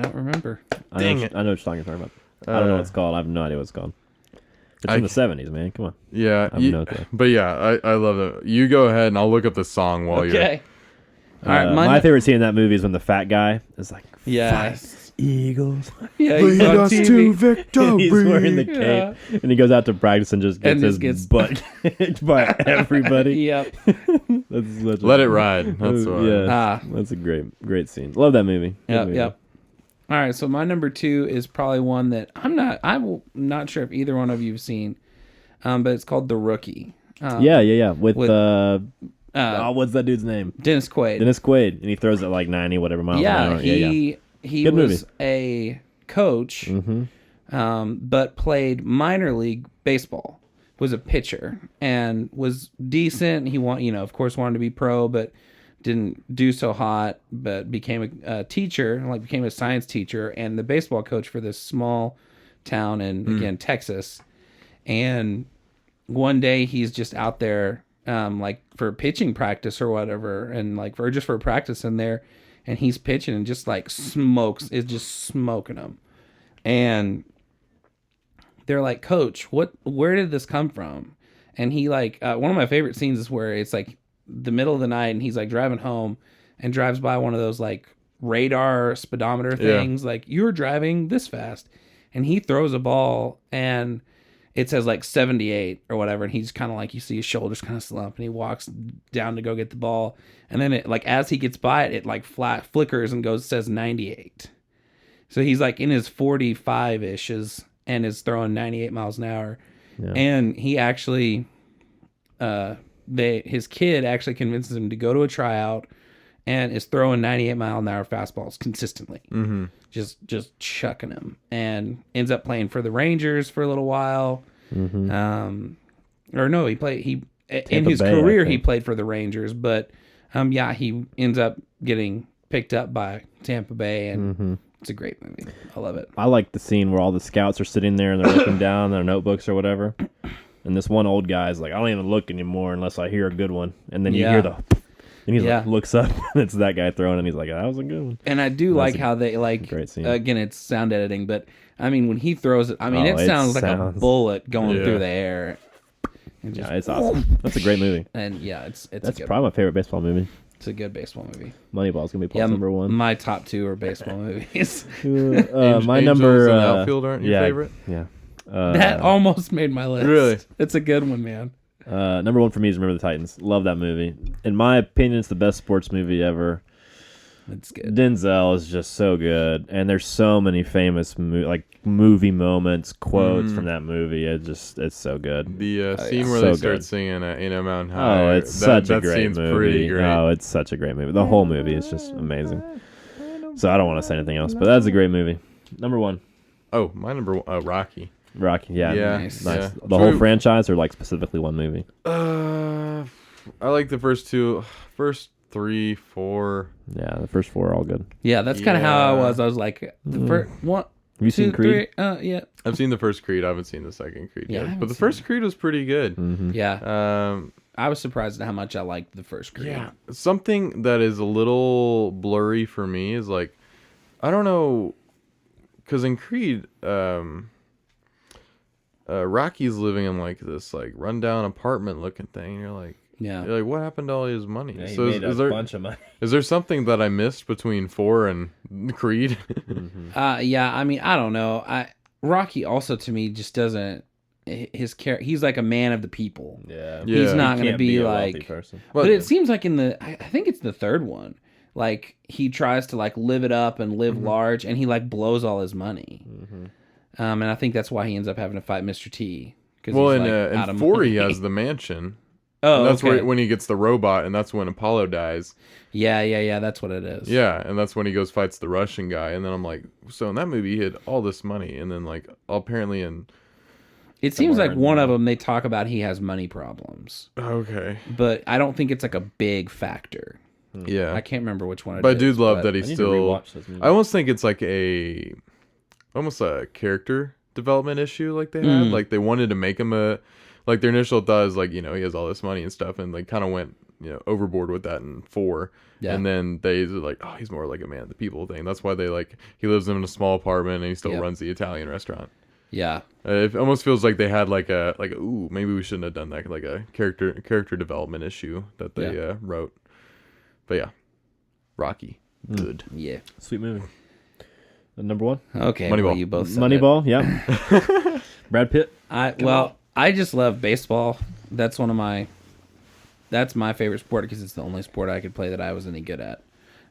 don't remember. Dang I it. know what you're talking about. I don't know what it's called. I have no idea what it's called. It's from the 70s, man. Come on. Yeah, I have no clue. but yeah, I love it. You go ahead and I'll look up the song while you're. Okay. All right. My favorite scene in that movie is when the fat guy is like, Yes. Eagles. Yeah. He's on TV. victory. And he's wearing the Yeah. cape, and he goes out to practice and just gets And his just gets- butt kicked by everybody. Yep. That's such Let it ride. That's what. Yeah, that's a great scene. Love that movie. Good Yep. movie. Yep. All right. So my number 2 is probably one that I'm not sure if either one of you have seen, but it's called The Rookie. Yeah. With With, what's that dude's name? Dennis Quaid. Dennis Quaid, and he throws it like 90 whatever miles an hour. He Good was movie. a coach, but played minor league baseball. Was a pitcher and was decent. He of course, wanted to be pro, but didn't do so hot. But became a teacher, became a science teacher and the baseball coach for this small town in again Texas. And one day he's just out there, for pitching practice or whatever, and for practice in there. And he's pitching and just is just smoking them. And they're like, Coach, where did this come from? And he one of my favorite scenes is where it's like the middle of the night and he's like driving home and drives by one of those like radar speedometer things. Like, you're driving this fast. And he throws a ball and it says like 78 or whatever, and he's kind of you see his shoulders kind of slump, and he walks down to go get the ball, and then it as he gets by it, flat flickers and says 98. So he's in his 45-ishes and is throwing 98 miles an hour, and he actually, his kid actually convinces him to go to a tryout, and is throwing 98-mile-an-hour fastballs consistently. Mm-hmm. Just chucking him, and ends up playing for the Rangers for a little while. Or no, he in his career he played for the Rangers, but he ends up getting picked up by Tampa Bay, and it's a great movie. I love it. I like the scene where all the scouts are sitting there and they're looking down their notebooks or whatever, and this one old guy's like, I don't even look anymore unless I hear a good one, and then you hear the. And he looks up, and it's that guy throwing, and he's like, that was a good one. And I do like how they great scene. Again, it's sound editing, but I mean, when he throws it, it sounds like a bullet going through the air. It's awesome. That's a great movie. And it's That's a good, probably my favorite baseball movie. it's a good baseball movie. Moneyball's gonna be Paul's number 1. My top 2 are baseball movies. My Angels number and Outfield aren't your favorite? Yeah. That almost made my list. Really? It's a good one, man. Number 1 for me is Remember the Titans. Love that movie. In my opinion, it's the best sports movie ever. It's good. Denzel is just so good, and there's so many famous movie moments, quotes from that movie. It's so good. The scene where So they start good. singing Ain't No Mountain High. Oh, it's such a great scene's movie. pretty great. Oh, it's such a great movie. The whole movie is just amazing. So I don't want to say anything else, but that's a great movie. Number 1, Oh, my number one, Rocky. Rocky. Yeah, Yeah, Nice. nice. yeah. The whole franchise, or like specifically one movie? I like the first 3, 4. Yeah, the first 4 are all good. Yeah, that's kind of how I Yeah. was. I was like, the first one, Have you 2, seen Creed? 3. Yeah, I've seen the first Creed. I haven't seen the second Creed Yeah, I yet, haven't but the seen first Creed was pretty good. yeah. I was surprised at how much I liked the first Creed. Yeah, something that is a little blurry for me is like, I don't know, because in Creed, Rocky's living in like this like rundown apartment looking thing. And Yeah. you're like, what happened to all his money? Yeah, he So made is a there bunch of money. is there something that I missed between 4 and Creed? Yeah, I mean, I don't know. Rocky also to me just doesn't his character. He's like a man of the people. Yeah, Yeah. He's not He going to can't be a wealthy like. person. But it seems like in the I think it's the third one. Like he tries to like live it up and live large, and he like blows all his money. And I think that's why he ends up having to fight Mr. T. Well, he's, in, like, out in of 4 he money. has the mansion. Oh, And that's okay. where when he gets the robot, and that's when Apollo dies. Yeah. That's what it is. Yeah, and that's when he goes fights the Russian guy. And then I'm like, so in that movie he had all this money, and then like apparently in It seems like in one of them they talk about he has money problems, okay, but I don't think it's like a big factor. yeah, I can't remember which one it is. but I do love but- that I he's need to still. rewatch this movie. I almost think it's like almost a character development issue like they had. Like they wanted to make him like their initial thought is like, he has all this money and stuff, and they kind of went, overboard with that in 4. Yeah. And then they like, oh, he's more like a man of the people thing. That's why they like, he lives in a small apartment and he still Yep. runs the Italian restaurant. Yeah. It almost feels like they had ooh, maybe we shouldn't have done that, like a character development issue that they wrote. But yeah, Rocky, good. Yeah. Sweet movie. Number 1, Okay. Moneyball. Well, you both said it. Moneyball. Yeah. Brad Pitt. I just love baseball. That's my favorite sport because it's the only sport I could play that I was any good at.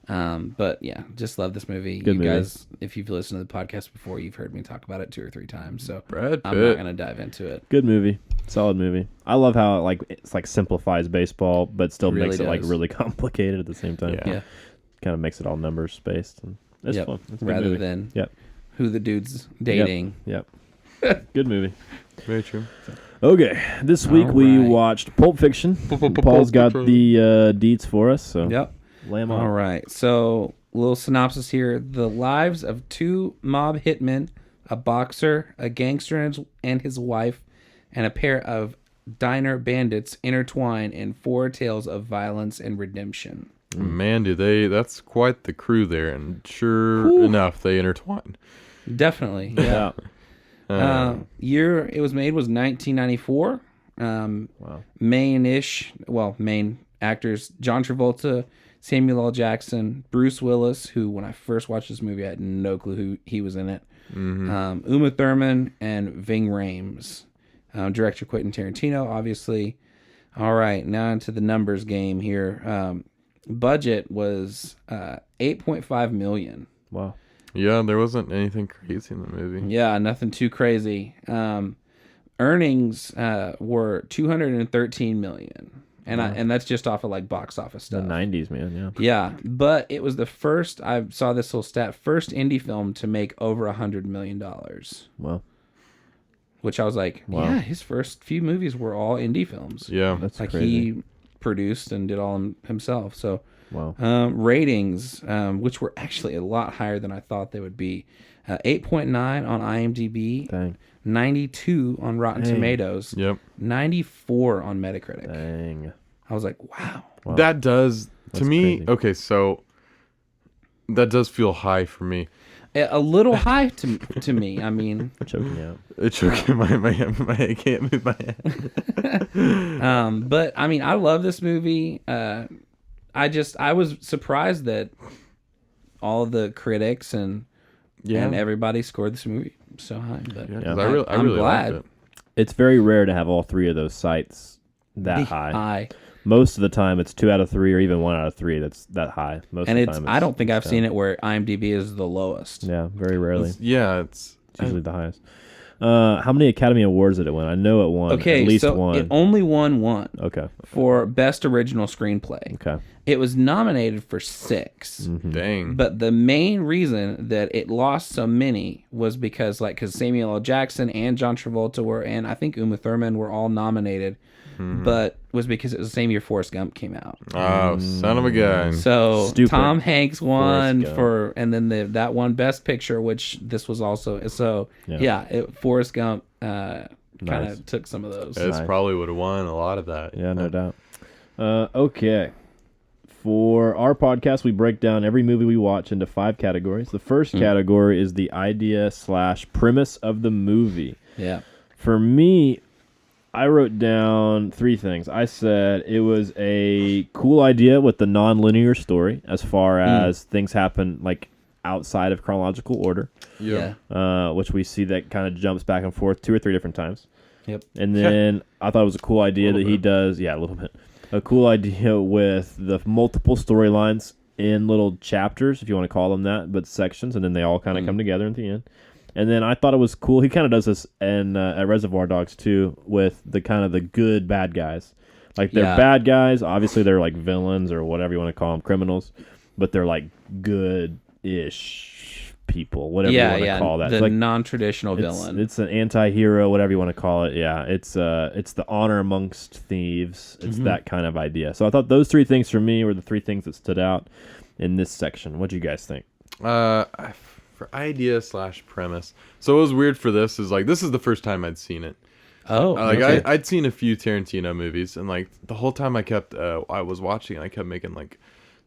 But yeah, just love this movie. Good movie. Guys, if you've listened to the podcast before, you've heard me talk about it 2 or 3 times. So Brad I'm not Pitt. gonna dive into it. Good movie. Solid movie. I love how it's like simplifies baseball, but still Really makes it like does. really complicated at the same time. Yeah. Yeah. Kind of makes it all numbers based, and it's Yep. fun. It's a good Rather movie. than Yep. who the dude's dating. Yep. Good movie. Very true. Okay, this week we right. watched Pulp Fiction. Paul's got the deets for us, so Yep. lay 'em on. All right. So, little synopsis here: the lives of 2 mob hitmen, a boxer, a gangster and his wife, and a pair of diner bandits intertwine in 4 tales of violence and redemption. Man, that's quite the crew there, and sure enough, they intertwine. Definitely. Yeah. Yeah. Year it was made was 1994. Wow. Main actors John Travolta, Samuel L. Jackson, Bruce Willis, who when I first watched this movie I had no clue who he was in it. Uma Thurman and Ving Rhames. Director Quentin Tarantino, obviously. All right, now into the numbers game here. Budget was $8.5 million. Wow. Yeah, there wasn't anything crazy in the movie. Yeah, nothing too crazy. Earnings were $213 million, and that's just off of like box office The stuff. 90s, man. Yeah. Yeah, but it was the first. I saw this little stat: first indie film to make over $100 million. Well, Which I was like, Wow. yeah, his first few movies were all indie films. Yeah. that's like crazy. he produced and did all himself. So Wow. ratings, which were actually a lot higher than I thought they would be. 8.9 on IMDb, Dang. 92 on Rotten Dang. Tomatoes, Yep. 94 on Metacritic. Dang. I was like, wow. Wow. That does to That's me. crazy. Okay, so that does feel high for me. A little high to me. I mean, Choking out. It's choking I can't move my head. but I mean, I love this movie. I was surprised that all of the critics and everybody scored this movie so high. But Yeah, 'cause Yeah. I really I'm liked glad. it. It's very rare to have all 3 of those sites that high. High. Most of the time, it's 2 out of 3 or even 1 out of 3 that's that high. Most And of the time, I don't think I've down. seen it where IMDb is the lowest. Yeah, very rarely. It's It's usually the highest. How many Academy Awards did it win? I know it won at least one. It only won one. Okay. For Best Original Screenplay. Okay. It was nominated for 6. dang. But the main reason that it lost so many was because Samuel L. Jackson and John Travolta were, and I think Uma Thurman were all nominated, but was because it was the same year Forrest Gump came out. Oh, son of a gun. So Stupid. Tom Hanks won Forrest Gump. for, and then that one Best Picture, which this was also. So Forrest Gump kind Nice. of took some of those. This Nice. probably would have won a lot of that. Yeah, no doubt. Okay. For our podcast, we break down every movie we watch into 5 categories. The first category is the idea/premise of the movie. Yeah. For me, I wrote down 3 things. I said it was a cool idea with the non-linear story as far as things happen like outside of chronological order, Yeah. which we see that kind of jumps back and forth 2 or 3 different times. Yep. And then I thought it was a cool idea that he bit. does, a little bit. A cool idea with the multiple storylines in little chapters, if you want to call them that, but sections, and then they all kind of come together at the end. And then I thought it was cool. He kind of does this in at Reservoir Dogs too, with the kind of the good bad guys. Like they're bad guys. Obviously, they're like villains or whatever you want to call them, criminals, but they're like good-ish people, whatever you want to call that. The It's like, non-traditional villain. it's an anti-hero, whatever you want to call it. Yeah, it's the honor amongst thieves. It's that kind of idea. So I thought those 3 things for me were the 3 things that stood out in this section. What do you guys think? For idea/premise. So what was weird for this is this is the first time I'd seen it. okay. I'd seen a few Tarantino movies, and the whole time I was watching, I kept making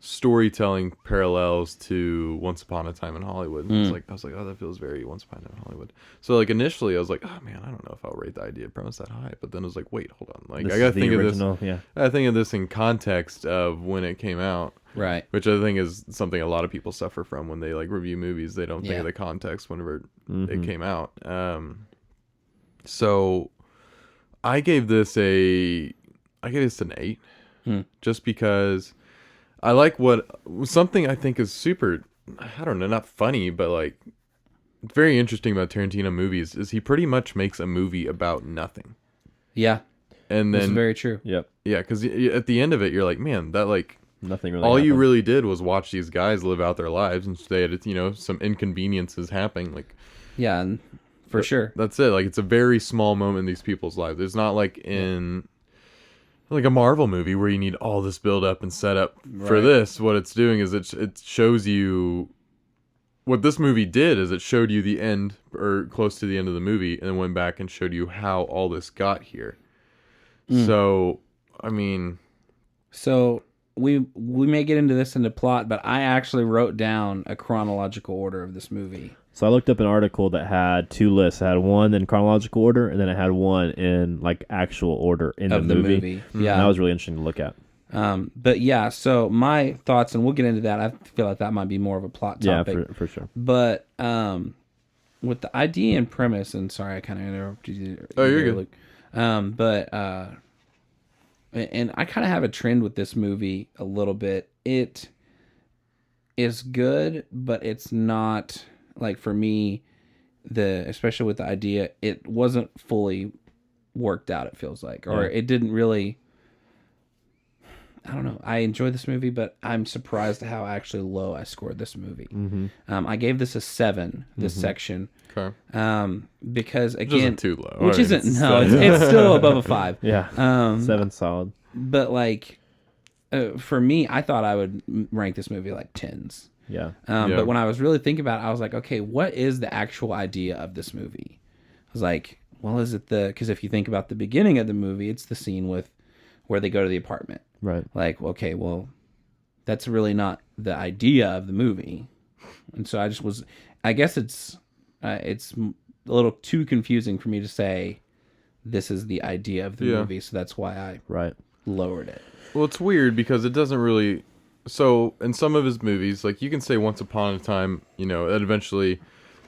storytelling parallels to Once Upon a Time in Hollywood. I was like, oh, that feels very Once Upon a Time in Hollywood. So initially I was like, oh man, I don't know if I'll rate the idea premise that high. But then I was like, wait, hold on, This I gotta is the think original, of this. yeah. I think of this in context of when it came out. Right. Which I think is something a lot of people suffer from when they review movies. They don't think of the context whenever it came out. So I gave this an 8, just because I like something I think is super, I don't know, not funny, but very interesting about Tarantino movies is he pretty much makes a movie about nothing. Yeah. And That's then very true. Yep. yeah, because at the end of it, you're like, man, that Nothing really. all you happened. really did was watch these guys live out their lives, and they had some inconveniences happening. Yeah, and for sure. That's it. It's a very small moment in these people's lives. It's not like in a Marvel movie where you need all this build up and set up for this. What it's doing is it shows you what this movie did is it showed you the end or close to the end of the movie, and then went back and showed you how all this got here. So, I mean, we may get into this in the plot, but I actually wrote down a chronological order of this movie. So I looked up an article that had 2 lists. It had one in chronological order, and then it had one in actual order in the movie. Yeah, And that was really interesting to look at. but yeah. So my thoughts, and we'll get into that. I feel like that might be more of a plot topic. Yeah, for sure. But with the idea and premise, and sorry, I kind of interrupted you. Oh, you're good. Luke. And I kind of have a trend with this movie a little bit. It is good, but it's not for me. Especially with the idea, it wasn't fully worked out. It feels like, or it didn't really. I don't know. I enjoy this movie, but I'm surprised at how actually low I scored this movie. I gave this a 7. This section. okay. Because Which again, isn't too low. which I mean, isn't it's no, still- it's still above a 5. Yeah. 7 solid. But for me, I thought I would rank this movie 10s. Yeah. But when I was really thinking about it, I was like, okay, what is the actual idea of this movie? I was like, well, is it because if you think about the beginning of the movie, it's the scene where they go to the apartment. Right. Okay, well, that's really not the idea of the movie. And so I guess it's a little too confusing for me to say this is the idea of the movie. So that's why I lowered it. Well, it's weird because it doesn't really. So in some of his movies, you can say Once Upon a Time, that eventually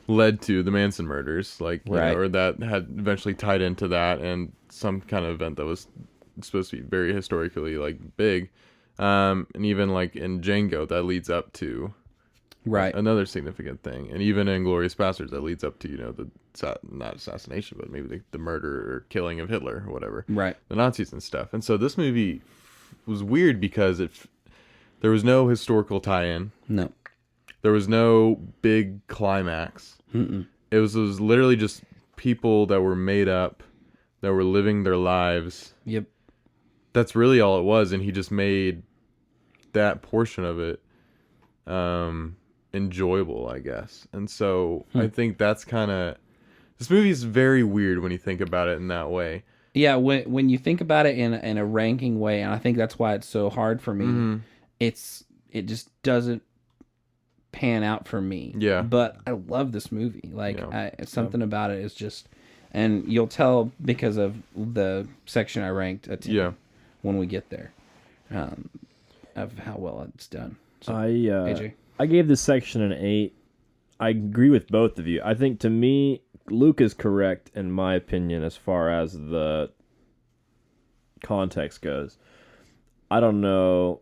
led to the Manson murders, or that had eventually tied into that, and some kind of event that was supposed to be very historically like big, and even like in Django that leads up to Right. another significant thing, and even in Glorious Bastards that leads up to the not assassination, but maybe the murder or killing of Hitler or whatever, Right. the Nazis and stuff. And so this movie was weird because there was no historical tie-in. No. There was no big climax. Mm-mm. It was literally just people that were made up, that were living their lives. Yep. That's really all it was, and he just made that portion of it enjoyable, I guess. And so I think that's kind of... This movie is very weird when you think about it in that way. Yeah, when you think about it in a ranking way, and I think that's why it's so hard for me. It just doesn't pan out for me. Yeah. But I love this movie. Like Yeah. something about it is just, and you'll tell because of the section I ranked a 10 Yeah. when we get there, of how well it's done. So, I gave this section an 8. I agree with both of you. I think to me, Luke is correct in my opinion as far as the context goes. I don't know.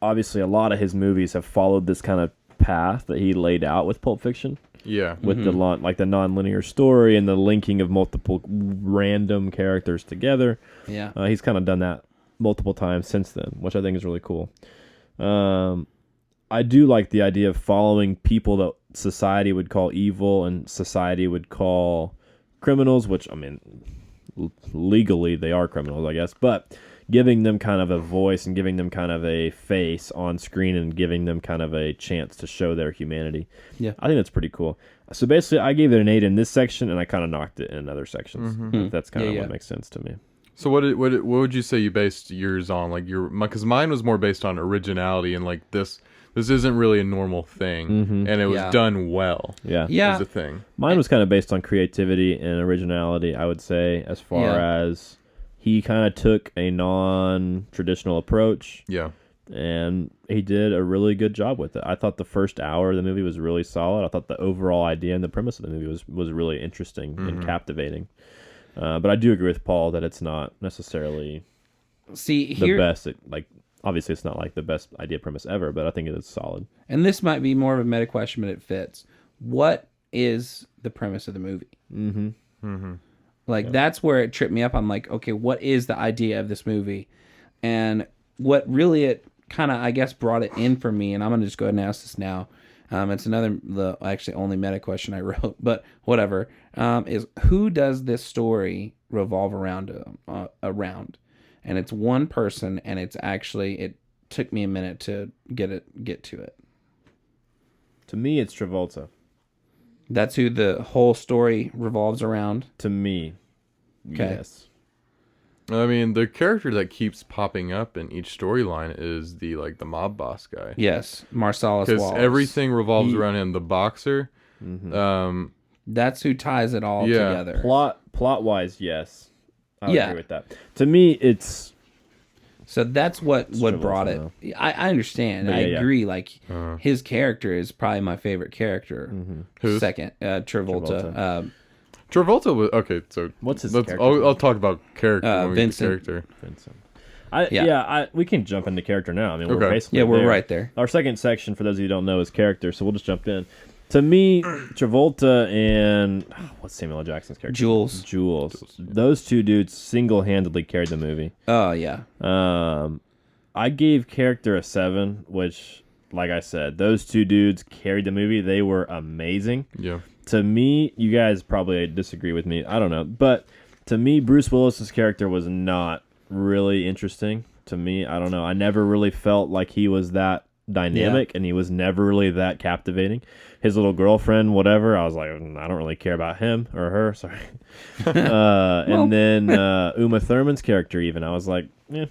Obviously, a lot of his movies have followed this kind of path that he laid out with Pulp Fiction. Yeah. With the non-linear story and the linking of multiple random characters together. Yeah. He's kind of done that multiple times since then, which I think is really cool. I do like the idea of following people that society would call evil and society would call criminals, which, I mean, legally they are criminals, I guess, but giving them kind of a voice and giving them kind of a face on screen and giving them kind of a chance to show their humanity. Yeah. I think that's pretty cool. So basically, I gave it an 8 in this section, and I kind of knocked it in other sections. If that's kind of what makes sense to me. So what would you say you based yours on? Like because mine was more based on originality and like this isn't really a normal thing, and it was done well. Yeah. Is the thing. Mine was kind of based on creativity and originality, I would say, as far as he kind of took a non-traditional approach. Yeah. And he did a really good job with it. I thought the first hour of the movie was really solid. I thought the overall idea and the premise of the movie was really interesting and captivating. But I do agree with Paul that it's not necessarily the best. Obviously, it's not like the best idea premise ever, but I think it is solid. And this might be more of a meta question, but it fits. What is the premise of the movie? That's where it tripped me up. I'm like, okay, what is the idea of this movie? And what really it kind of, I guess, brought it in for me, and I'm going to just go ahead and ask this now. It's the actually only meta question I wrote, but whatever, is who does this story revolve around? And it's one person, and it's actually, it took me a minute to get to it. To me, it's Travolta. That's who the whole story revolves around? To me, okay. Yes. I mean, the character that keeps popping up in each storyline is the mob boss guy. Yes, Marsalis Because Wallace. everything revolves around him. The boxer. That's who ties it all together. Plot-wise, yes. I would agree with that. To me, it's... So that's what brought it. I understand. I agree. Like, his character is probably my favorite character. Who's? Second, Travolta. Travolta was... Okay, so... What's his character? I'll talk about character when we get to Vincent. character. Vincent. We can jump into character now. I mean, we're basically we're right there. Our second section, for those of you who don't know, is character, so we'll just jump in. To me, Travolta and... what's Samuel L. Jackson's character? Jules. Those two dudes single-handedly carried the movie. Oh, yeah. I gave character a 7, which, like I said, those two dudes carried the movie. They were amazing. Yeah. To me, you guys probably disagree with me. I don't know. But to me, Bruce Willis's character was not really interesting. To me, I don't know. I never really felt like he was that dynamic, and he was never really that captivating. His little girlfriend, whatever, I was like, I don't really care about him or her. Sorry. And then Uma Thurman's character, even, I was like, I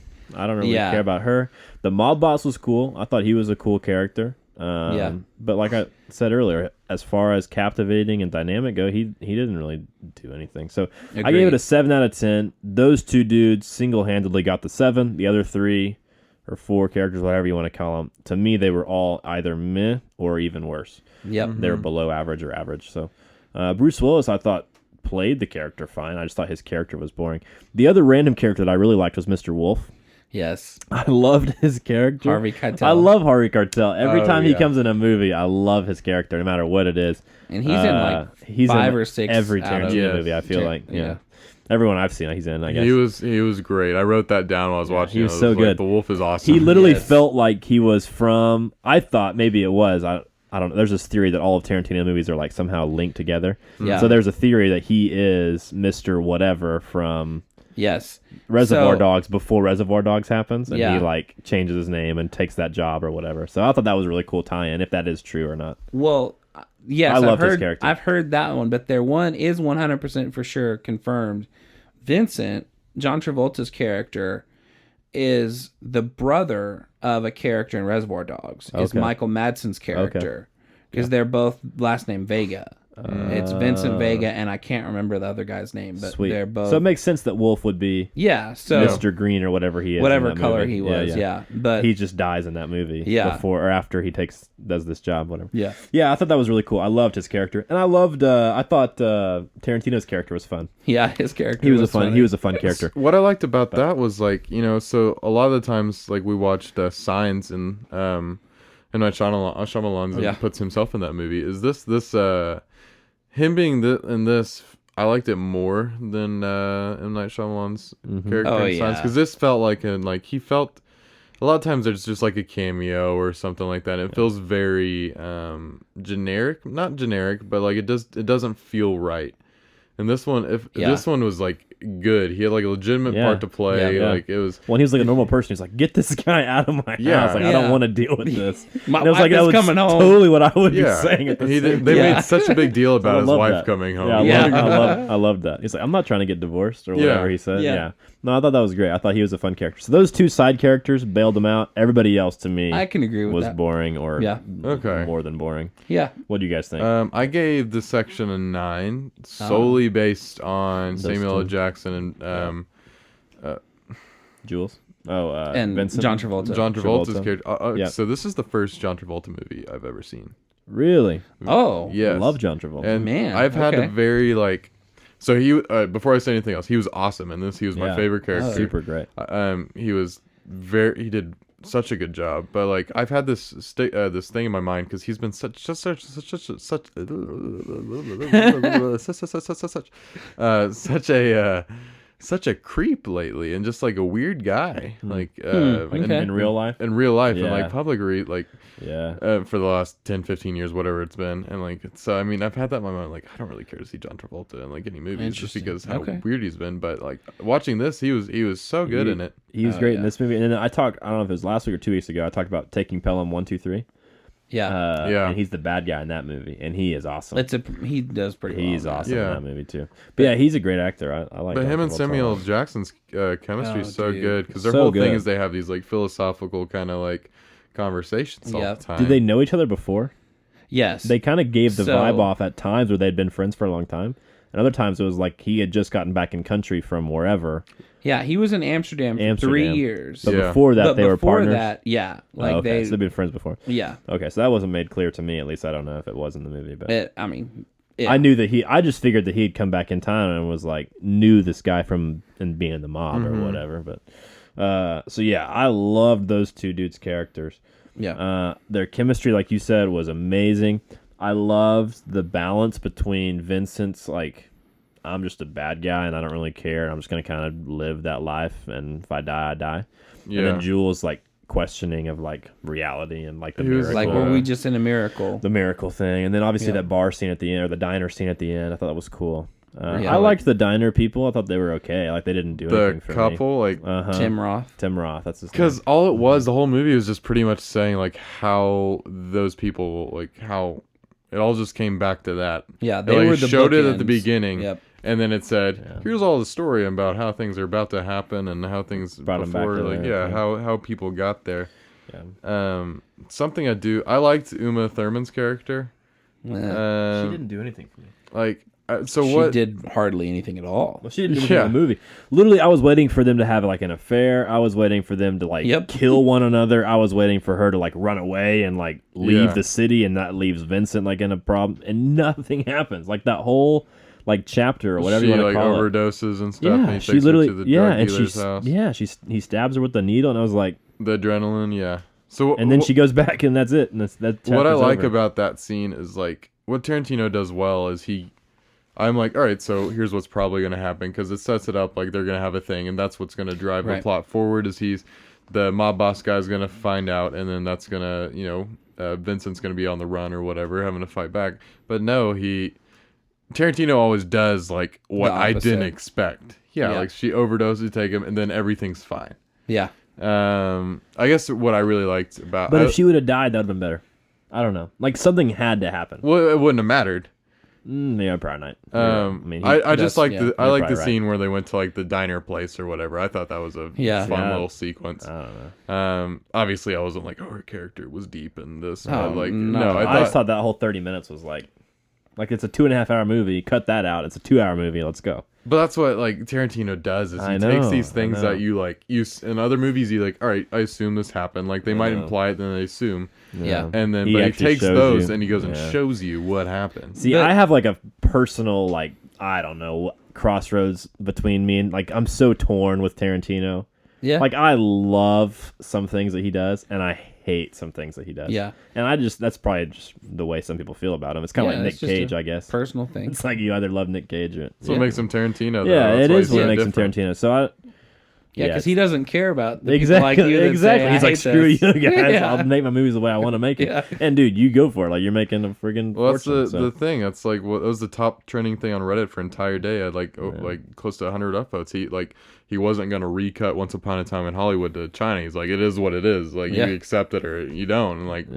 don't really care about her. The mob boss was cool. I thought he was a cool character. But like I said earlier, as far as captivating and dynamic go, he didn't really do anything. So I gave it a 7 out of 10. Those two dudes single-handedly got the 7. The other 3 or 4 characters, whatever you want to call them, to me they were all either meh or even worse. Yep. They were below average or average. So Bruce Willis, I thought, played the character fine. I just thought his character was boring. The other random character that I really liked was Mr. Wolf. Yes. I loved his character. Harvey Keitel. I love Harvey Keitel. Every Oh, time he yeah. comes in a movie, I love his character, no matter what it is. And he's in like he's 5 in or 6 every out of- Tarantino Yes. movie. I feel like Yeah. everyone I've seen, he's in. I guess He was great. I wrote that down while I was watching. he was it. I so like, good. The Wolf is awesome. he literally Yes. felt like he was from. I thought maybe it was. I don't know. There's this theory that all of Tarantino movies are like somehow linked together. Yeah. So there's a theory that he is Mr. Whatever from Yes. Reservoir So- Dogs before Reservoir Dogs happens, and Yeah. he like changes his name and takes that job or whatever. So I thought that was a really cool tie-in, if that is true or not. Well, yes, I loved his heard, character. I've heard that one, but there one is 100% for sure confirmed. Vincent, John Travolta's character, is the brother of a character in Reservoir Dogs. Is Okay. Michael Madsen's character, because they're both last name Vega. It's Vincent Vega, and I can't remember the other guy's name, but Sweet. they're both. So it makes sense that Wolf would be yeah, so Mr. Green or whatever he is. in whatever that color movie. he was, yeah. But he just dies in that movie. Yeah. Before or after he does this job, whatever. yeah, Yeah, I thought that was really cool. I loved his character, and I thought Tarantino's character was fun. yeah, his character. He was funny. he was a fun character. What I liked about that was like, so a lot of the times like we watched Signs and Night Shyamalan Yeah. puts himself in that movie. Is this him being in this? I liked it more than M. Night Shyamalan's character Oh, in Signs, yeah. because this felt like he felt. A lot of times there's just like a cameo or something like that. It feels very generic, not generic, but like it doesn't feel right. And this one, this one was like good. He had like a legitimate Yeah. part to play. Yeah. Like it was. When he was like a normal person, he's like, "Get this guy out of my Yeah. house! Like I Yeah. don't want to deal with this." My And it was wife like is that was coming home. totally what I would Yeah, be saying at the same they Yeah. made such a big deal about I his love wife that. coming home. Yeah, Yeah. I loved that. He's like, I'm not trying to get divorced or Yeah. whatever he said. Yeah. Yeah. No, I thought that was great. I thought he was a fun character. So those two side characters bailed him out. Everybody else to me I can agree with was that. boring or Yeah. Okay. more than boring. Yeah, What do you guys think? I gave this section a 9 solely based on Samuel L. two. Jackson and Jules? Oh, and Vincent? John Travolta. John Travolta's Travolta. character. Yeah. So this is the first John Travolta movie I've ever seen. Really? Oh, Yes. I love John Travolta. And Man, I've had okay. a very like. So he before I say anything else, he was awesome in this. He was my Yeah. favorite character. Super great. He did such a good job. But like I've had this this thing in my mind because he's been such such a creep lately, and just like a weird guy, like okay. In real life? in real life, and Yeah. like public Yeah. for the last 10, 15 years, whatever it's been. And like, so, I mean, I've had that in my mind. Like, I don't really care to see John Travolta in like any movies just Interesting. because how Okay. weird he's been. But like watching this, he was so good in it. He was Oh, great in yeah. this movie. And then I don't know if it was last week or 2 weeks ago, I talked about Taking Pelham 1, 2, 3. yeah. Yeah. And he's the bad guy in that movie. And he is awesome. He does pretty well. He's man. awesome Yeah. in that movie, too. But yeah, he's a great actor. I like But John him and Travolta a Samuel lot. Jackson's chemistry is so dude. good because their So whole thing good. is they have these like philosophical kind of like conversations all Yep. the time. Did they know each other before? Yes. They kind of gave the So- vibe off at times where they'd been friends for a long time. And other times it was like he had just gotten back in country from wherever. Yeah, he was in Amsterdam for 3 years. But Yeah. before that, But they were before partners. that, yeah, like Oh, okay. they, So they've been friends before. yeah. Okay, so that wasn't made clear to me. At least I don't know if it was in the movie, but I mean, yeah. I knew that I just figured that he'd come back in time and was like knew this guy from and being in the mob or whatever. But so yeah, I loved those two dudes' characters. Yeah. Their chemistry, like you said, was amazing. I loved the balance between Vincent's like, I'm just a bad guy and I don't really care. I'm just gonna kind of live that life, and if I die, I die. Yeah. And then Jules like questioning of like reality and like the He was, miracle. like, were we just in a miracle? The miracle thing, and then obviously Yeah. that bar scene at the end, or the diner scene at the end. I thought that was cool. Yeah, I liked the diner people. I thought they were okay. Like they didn't do the anything for couple like me. Tim Roth. Tim Roth. That's his name. because all it was, the whole movie was just pretty much saying like how those people like how it all just came back to that. Yeah, It, they like, were the showed it at bookends. the beginning. Yep. And then it said, "Here's all the story about how things are about to happen and how things Brought 'em back before, to like there, how people got there." Yeah. Something I liked Uma Thurman's character. Yeah. she Um, didn't do anything for me. like so she what? did hardly anything at all. Well, she didn't do anything Yeah. in the movie. Literally, I was waiting for them to have like an affair. I was waiting for them to like Yep. kill one another. I was waiting for her to like run away and like leave Yeah. the city, and that leaves Vincent like in a problem. And nothing happens. Like like chapter or whatever she you want to like call it. overdoses and stuff. And Yeah, he she takes literally. her to the Yeah, drug and dealer's house. he stabs her with the needle, and I was like, The adrenaline, yeah. So and then she goes back, and that's it. And that. What I chapter's like over. about that scene is like what Tarantino does well is I'm like, all right, so here's what's probably going to happen because it sets it up like they're going to have a thing, and that's what's going to drive the plot forward. Is the mob boss guy's going to find out, and then that's going to, Vincent's going to be on the run or whatever, having to fight back. But no, Tarantino always does like what I didn't expect. Yeah, like she overdoses, take him, and then everything's fine. Yeah. I guess what I really liked about, But if she would have died, that would have been better. I don't know. Like something had to happen. well, it wouldn't have mattered. Yeah, probably not. I just like I like the right. scene where they went to like the diner place or whatever. I thought that was a fun little sequence. I don't know. Obviously I wasn't like, oh, her character was deep in this. Oh, but like, no. I I just thought that whole 30 minutes was like it's a 2.5 hour movie. Cut that out. It's a 2 hour movie. Let's go. but that's what like Tarantino does is he takes these things that you like. In other movies, you like, all right, I assume this happened. Like they might imply it, then they assume. Yeah. And then He but he actually takes shows those you. and he goes and Yeah. shows you what happened. See, I have like a personal like I don't know crossroads between me and like I'm so torn with Tarantino. Yeah. Like I love some things that he does, and I hate some things that he does. Yeah. And that's probably just the way some people feel about him. It's kind of like Nick it's just Cage, a I guess. Personal thing. It's like you either love Nick Cage or So it makes him Tarantino. Though. yeah, That's it why is he's what so makes him different. Tarantino. So Yeah, because Yeah. he doesn't care about the exactly, people like you that exactly. say, He's I like, hate screw this." you guys. Yeah. I'll make my movies the way I want to make it. Yeah. And dude, you go for it. Like you're making a friggin' Well, that's fortune. the thing. That's like what was the top trending thing on Reddit for an entire day. I had like like close to 100 upvotes. He wasn't gonna recut Once Upon a Time in Hollywood to China. He's like, it is what it is. Like you accept it or you don't. And like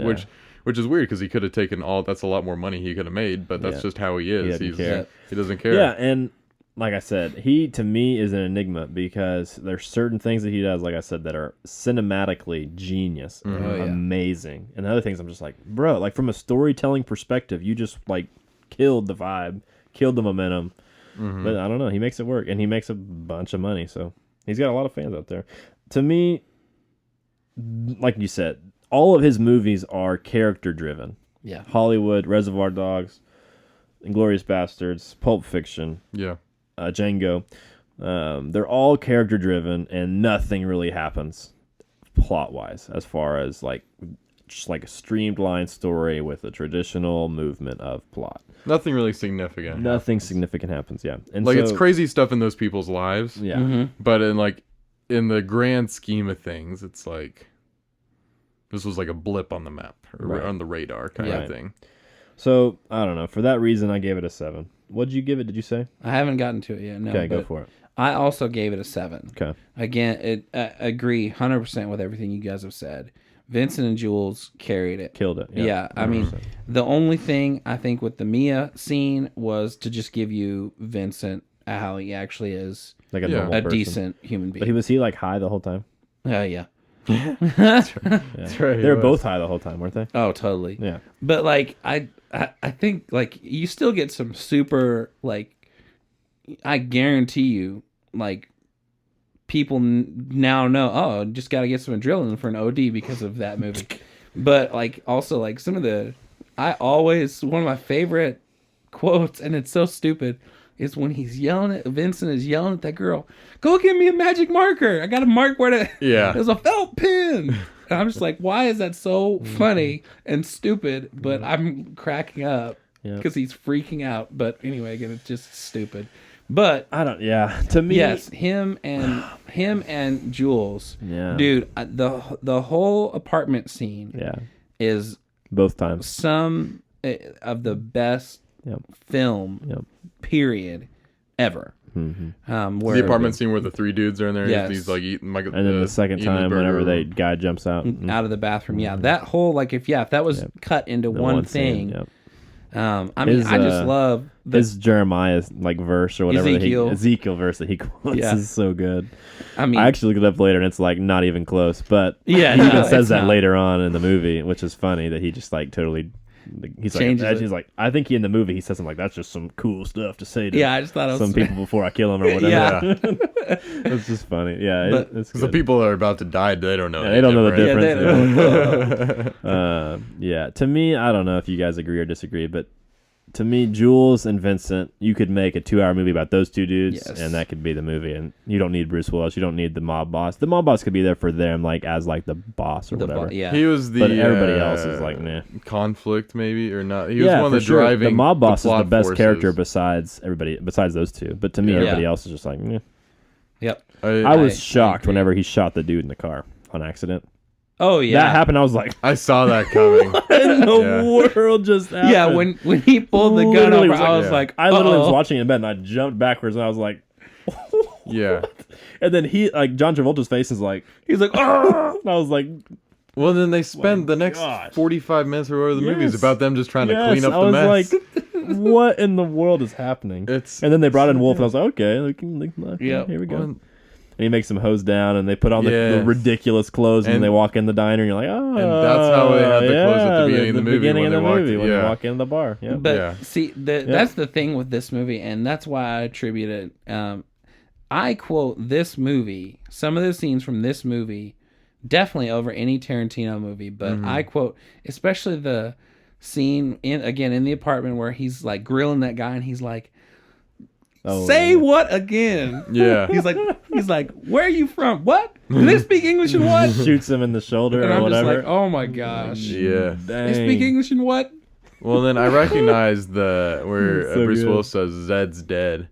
which is weird because he could have taken that's a lot more money he could have made. But that's just how he is. He doesn't care. He doesn't care. Yeah, and like I said, he to me is an enigma because there's certain things that he does, like I said, that are cinematically genius, amazing, and other things I'm just like, bro, like from a storytelling perspective, you just like killed the vibe, killed the momentum. But I don't know, he makes it work, and he makes a bunch of money, so he's got a lot of fans out there. To me, like you said, all of his movies are character driven. Yeah. Hollywood, Reservoir Dogs, Inglourious Bastards, Pulp Fiction. Yeah. Django, they're all character driven and nothing really happens plot wise as far as like just like a streamlined story with a traditional movement of plot. Nothing really significant. Nothing significant happens, yeah. And Like so, it's crazy stuff in those people's lives. Yeah. But in the grand scheme of things, it's like this was like a blip on the map or on the radar kind of thing. So I don't know. For that reason, I gave it a 7. What'd you give it? Did you say? I haven't gotten to it yet. No. Okay, go but for it. I also gave it a 7. Okay. Again, I agree 100% with everything you guys have said. Vincent and Jules carried it. Killed it. Yeah, I mean, the only thing I think with the Mia scene was to just give you Vincent how he actually is like a normal person. decent human being. But was he like high the whole time? Yeah. That's right. They were both high the whole time, weren't they? Oh, totally. Yeah. But like I think like you still get some super like I guarantee you like people now know just got to get some adrenaline for an OD because of that movie. But like also like some of one of my favorite quotes, and it's so stupid, is when Vincent is yelling at that girl, "Go get me a magic marker. I got to mark where there's a felt pen." And I'm just like, why is that so funny and stupid? But I'm cracking up because he's freaking out. But anyway, again, it's just stupid. But I don't. Yeah. To me, yes, him and Jules. Yeah. Dude, the whole apartment scene. Yeah. Is both times some of the best film period ever. Where the apartment scene where the 3 dudes are in there. Yes. He's like eating, and then the second time whenever guy jumps out of the bathroom. Yeah, that whole like if that was cut into one thing. Scene, I mean, I just love his Jeremiah's like verse or whatever Ezekiel verse that he quotes is so good. I mean, I actually looked it up later and it's like not even close, but he even says that later on in the movie, which is funny that he just like totally. He's like, I think in the movie he says something like, "That's just some cool stuff to say to I just thought it was some people before I kill them or whatever." It's just funny. Yeah, it's the people that are about to die, they don't know. They don't know the difference. Yeah, to me, I don't know if you guys agree or disagree, but to me, Jules and Vincent, you could make a 2-hour movie about those two dudes, Yes. and that could be the movie. And you don't need Bruce Willis. You don't need the mob boss. The mob boss could be there for them, like as like the boss or whatever. Yeah. He was the. But everybody else is like, nah. Conflict, maybe or not. He was Yeah, one for of the sure. driving. The mob boss is the plot best forces. character besides everybody, besides those two. But to me, Yeah. everybody else is just like, meh. Yep. I was I shocked agree. whenever he shot the dude in the car on accident. Oh yeah. That happened. I was like, I saw that coming. what in the Yeah. world just happened? Yeah, when he pulled the gun Literally over, was like- I was yeah. like, I literally was uh-oh. watching it in bed and I jumped backwards and I was like, Yeah. and then he, like, John Travolta's face is like, He's like, oh. and I was like, Well, then they spend the next gosh. 45 minutes or whatever the movie is Yes. about them just trying to yes. clean up I the was mess. like, what in the world is happening? It's And then they brought in Wolf and I was like, okay, Yep. here we go. well, And he makes them hose down, and they put on the Yes. ridiculous clothes, and And- they walk in the diner, and you're like, oh, And that's how they had the clothes at the beginning of the movie beginning when of they the walked- movie when they yeah. walk into the bar. Yeah, But Yeah. see, that's the thing with this movie, and that's why I attribute it. I quote this movie, some of the scenes from this movie, definitely over any Tarantino movie. But I quote, especially the scene in the apartment where he's like grilling that guy, and he's like, "Say yeah. what again?" yeah. He's like, "Where are you from? What? Do they speak English and what?" shoots him in the shoulder And or I'm just whatever. like, "Oh my gosh, Yeah. they speak English and what?" Well, then I recognize where So Bruce good. Willis says Zed's dead.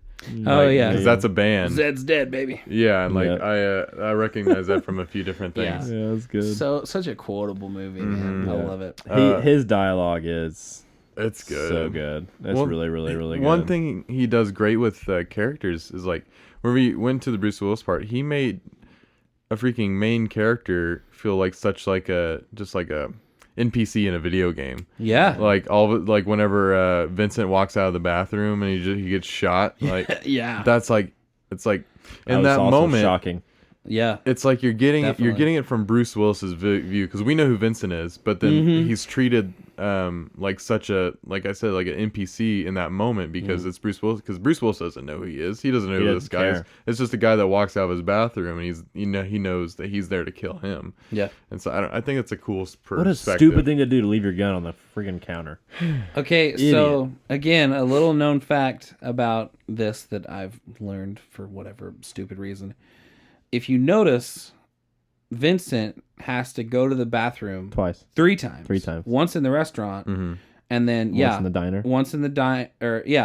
Oh yeah, Because that's a band. Zed's dead, baby. Yeah, and like Yeah. I recognize that from a few different Yeah. things. Yeah, that's good. So such a quotable movie, man. I Yeah. love it. His dialogue is It's good. so good. It's Well, really, really, really good. One thing he does great with characters is like when we went to the Bruce Willis part, he made a freaking main character feel like such like a NPC in a video game. Yeah, Like like whenever Vincent walks out of the bathroom and he gets shot, like yeah, that's like it's like in was that also moment shocking. yeah. it's like you're Definitely. getting it from Bruce Willis's view because we know who Vincent is, but then he's treated like such a, like I said, like an NPC in that moment because it's Bruce Willis, because Bruce Willis doesn't know who he is. He doesn't know He who doesn't this guy is. care. It's just a guy that walks out of his bathroom and he knows that he's there to kill him. Yeah. And so I think it's a cool perspective. What a stupid thing to do to leave your gun on the friggin' counter. Okay, so again, a little known fact about this that I've learned for whatever stupid reason. If you notice, Vincent has to go to the bathroom Twice. 3 times. 3 times. Once in the restaurant, and then Once in the diner. once in the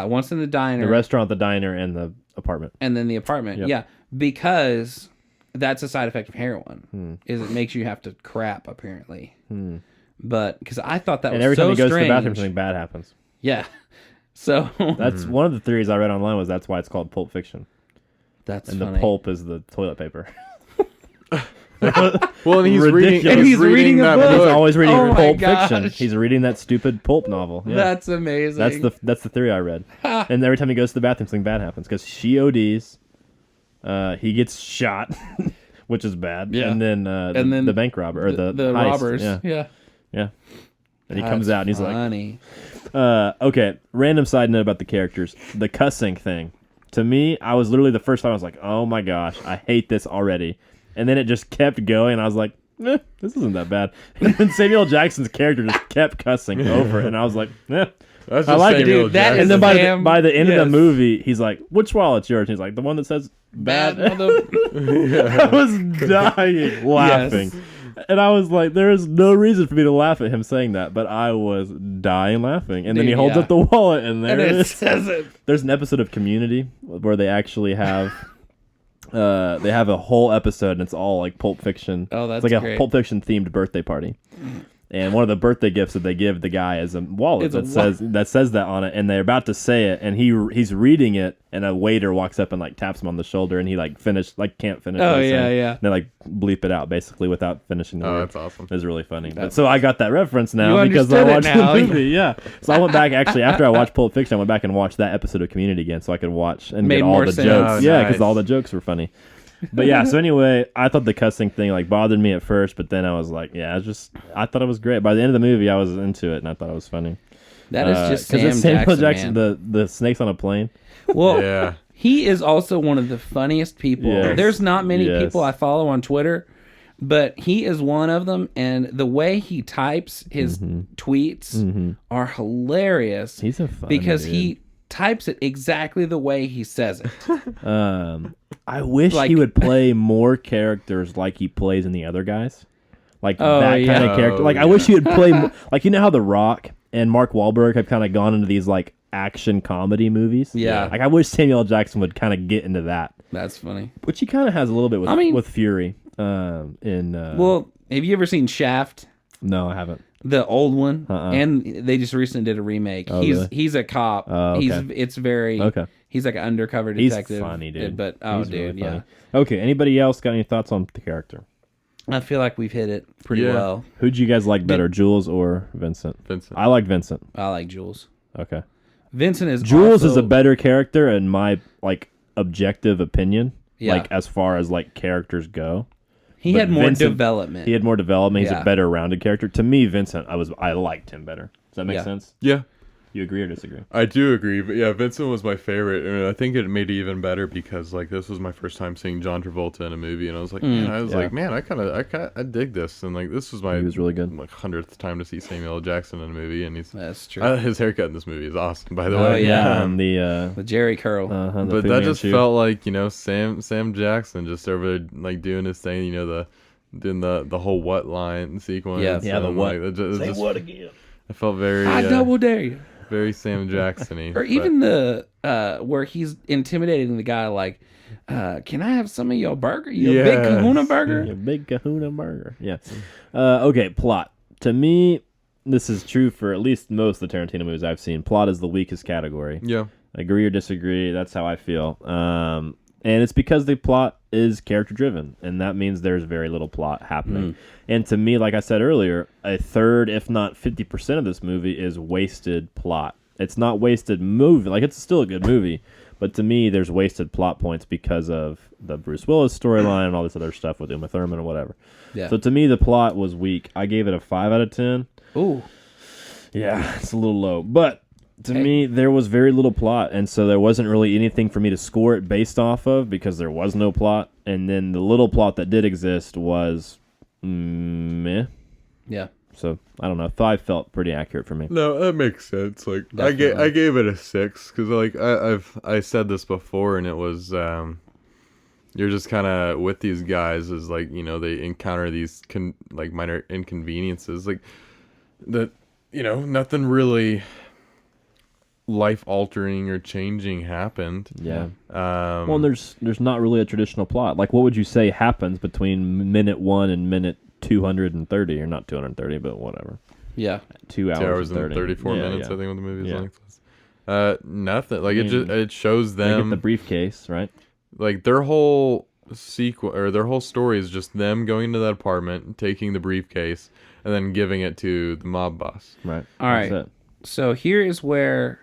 once in the diner, The restaurant, the diner, and the apartment. and then the apartment. Yep. Yeah, because that's a side effect of heroin. Is it makes you have to crap apparently. But because I thought that And was every so time he goes strange. to the bathroom, something bad happens. Yeah. So That's one of the theories I read online was that's why it's called Pulp Fiction. that's And funny. the pulp is the toilet paper. Well, and he's Ridiculous. reading And he's reading a that book. He's always reading Oh my Pulp gosh. Fiction. He's reading that stupid pulp novel. Yeah. That's amazing. That's the theory I read. And every time he goes to the bathroom, something bad happens because she ODs. He gets shot, which is bad. Yeah. And then then the bank robber or the the heist. robbers. Yeah. Yeah. Yeah. And he comes out and he's like, funny. okay, random side note about the characters. The cussing thing. To me, I was literally the first time I was like, oh my gosh, I hate this already. And then it just kept going. And I was like, this isn't that bad. And then Samuel Jackson's character just kept cussing over it. And I it. That's I just like it, Samuel dude. That Jackson. is And then Damn, by the end of yes. the movie, he's like, which wallet's yours? And he's like, the one that says bad. mother. I was dying laughing. And I was like, there is no reason for me to laugh at him saying that, but I was dying laughing. And then he Dude, holds yeah. up the wallet, and there And it it is. says it. There's an episode of Community where they actually have they have a whole episode, and it's all like Pulp Fiction. Oh, that's it's like great. a Pulp Fiction themed birthday party. And one of the birthday gifts that they give the guy is a wallet It's that a says that on it, and they're about to say it, and he's reading it, and a waiter walks up and like taps him on the shoulder, and he can't finish. Oh, what he's yeah, saying. yeah. And they like bleep it out basically without finishing the Oh, word. that's awesome. It was really funny. But so I got that reference now You because I understood watched it now. the movie. Yeah. So I went back actually after I watched Pulp Fiction. I went back and watched that episode of Community again so I could watch and Made get all more the sense. jokes. Oh, Yeah, because nice. all the jokes were funny. But yeah, so anyway, I thought the cussing thing like bothered me at first, but then I was like, yeah, I thought it was great. By the end of the movie, I was into it and I thought it was funny. That is just Because Sam it's Samuel Jackson, man. the snakes on a plane. Well, Yeah. he is also one of the funniest people. Yes. There's not many Yes. people I follow on Twitter but he is one of them, and the way he types his tweets are hilarious. He's a funny because dude. he types it exactly the way he says it. I wish he would play more characters like he plays in the other guys. Like that kind of character. Like I wish he would play more, like you know how The Rock and Mark Wahlberg have kind of gone into these like action comedy movies. Yeah. Like I wish Samuel L. Jackson would kind of get into that. That's funny. Which he kind of has a little bit with with Fury. Well, have you ever seen Shaft? No, I haven't. The old one, and they just recently did a remake. He's a cop. It's very He's like an undercover detective. He's funny, dude. But He's really funny. Okay. Anybody else got any thoughts on the character? I feel like we've hit it pretty well. Who'd you guys like better, Jules or Vincent? Vincent. I like Vincent. I like Jules. Okay. Vincent is Jules is a better character in my like objective opinion. Yeah. Like as far as like characters go. He had more development. He had more development. He's a better rounded character. To me, Vincent, I liked him better. Does that make sense? Yeah. You agree or disagree? I do agree, but yeah, Vincent was my favorite, and I think it made it even better because like this was my first time seeing John Travolta in a movie, and I was like, I dig this, and like this was He was really good. like 100th time to see Samuel L. Jackson in a movie, and that's true. His haircut in this movie is awesome, by the way. Oh yeah, the Jerry curl. But that just felt like Sam Jackson just over there like doing his thing, doing the whole what line sequence. Yeah, the what. Say what again? I felt very I double dare you. Very Sam Jackson-y. Or even the where he's intimidating the guy like, can I have some of your burger? Your big kahuna burger? Your big kahuna burger. Yeah. Okay, plot. To me, this is true for at least most of the Tarantino movies I've seen. Plot is the weakest category. Yeah. Agree or disagree, that's how I feel. And it's because the plot is character driven, and that means there's very little plot happening. And to me, like I said earlier, a third, if not 50% of this movie is wasted plot. It's not wasted movie. Like, it's still a good movie, but to me, there's wasted plot points because of the Bruce Willis storyline and all this other stuff with Uma Thurman and whatever. Yeah. So to me, the plot was weak. I gave it a 5 out of 10. Ooh. Yeah, it's a little low, but to me, there was very little plot, and so there wasn't really anything for me to score it based off of because there was no plot. And then the little plot that did exist was meh. Yeah. So I don't know. 5 felt pretty accurate for me. No, that makes sense. Like Definitely. I gave it a 6 because like I said this before, and it was you're just kind of with these guys as like they encounter these minor inconveniences like that nothing really life altering or changing happened. Yeah. Well, there's not really a traditional plot. Like, what would you say happens between minute 1 and minute 230, or not 230, but whatever. Yeah. 2 hours, 2 hours and 30. 34 Yeah, minutes. yeah. I think what the movie's Yeah. like. Nothing. Like it shows They get them the briefcase, right? like their whole sequel or their whole story is just them going to that apartment, taking the briefcase, and then giving it to the mob boss. Right. All right. That's it. So here is where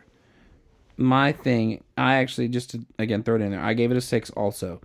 my thing, I actually, just to, again, throw it in there, I gave it a 6 also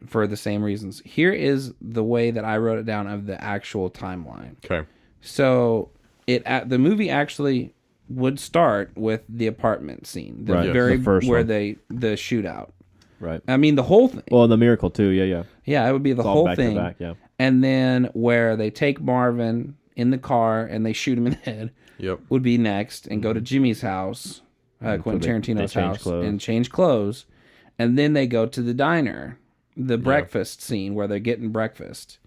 for the same reasons. Here is the way that I wrote it down of the actual timeline. Okay. So the movie actually would start with the apartment scene. The Right. very The first where one. the shootout. Right. I mean, the whole thing. Well, the miracle too. Yeah. Yeah, it would be the It's all whole back thing. to back. Yeah. And then where they take Marvin in the car and they shoot him in the head Yep. would be next, and go to Jimmy's house, Quentin Tarantino's they change house, clothes. and change clothes. And then they go to the diner, the breakfast scene where they're getting breakfast.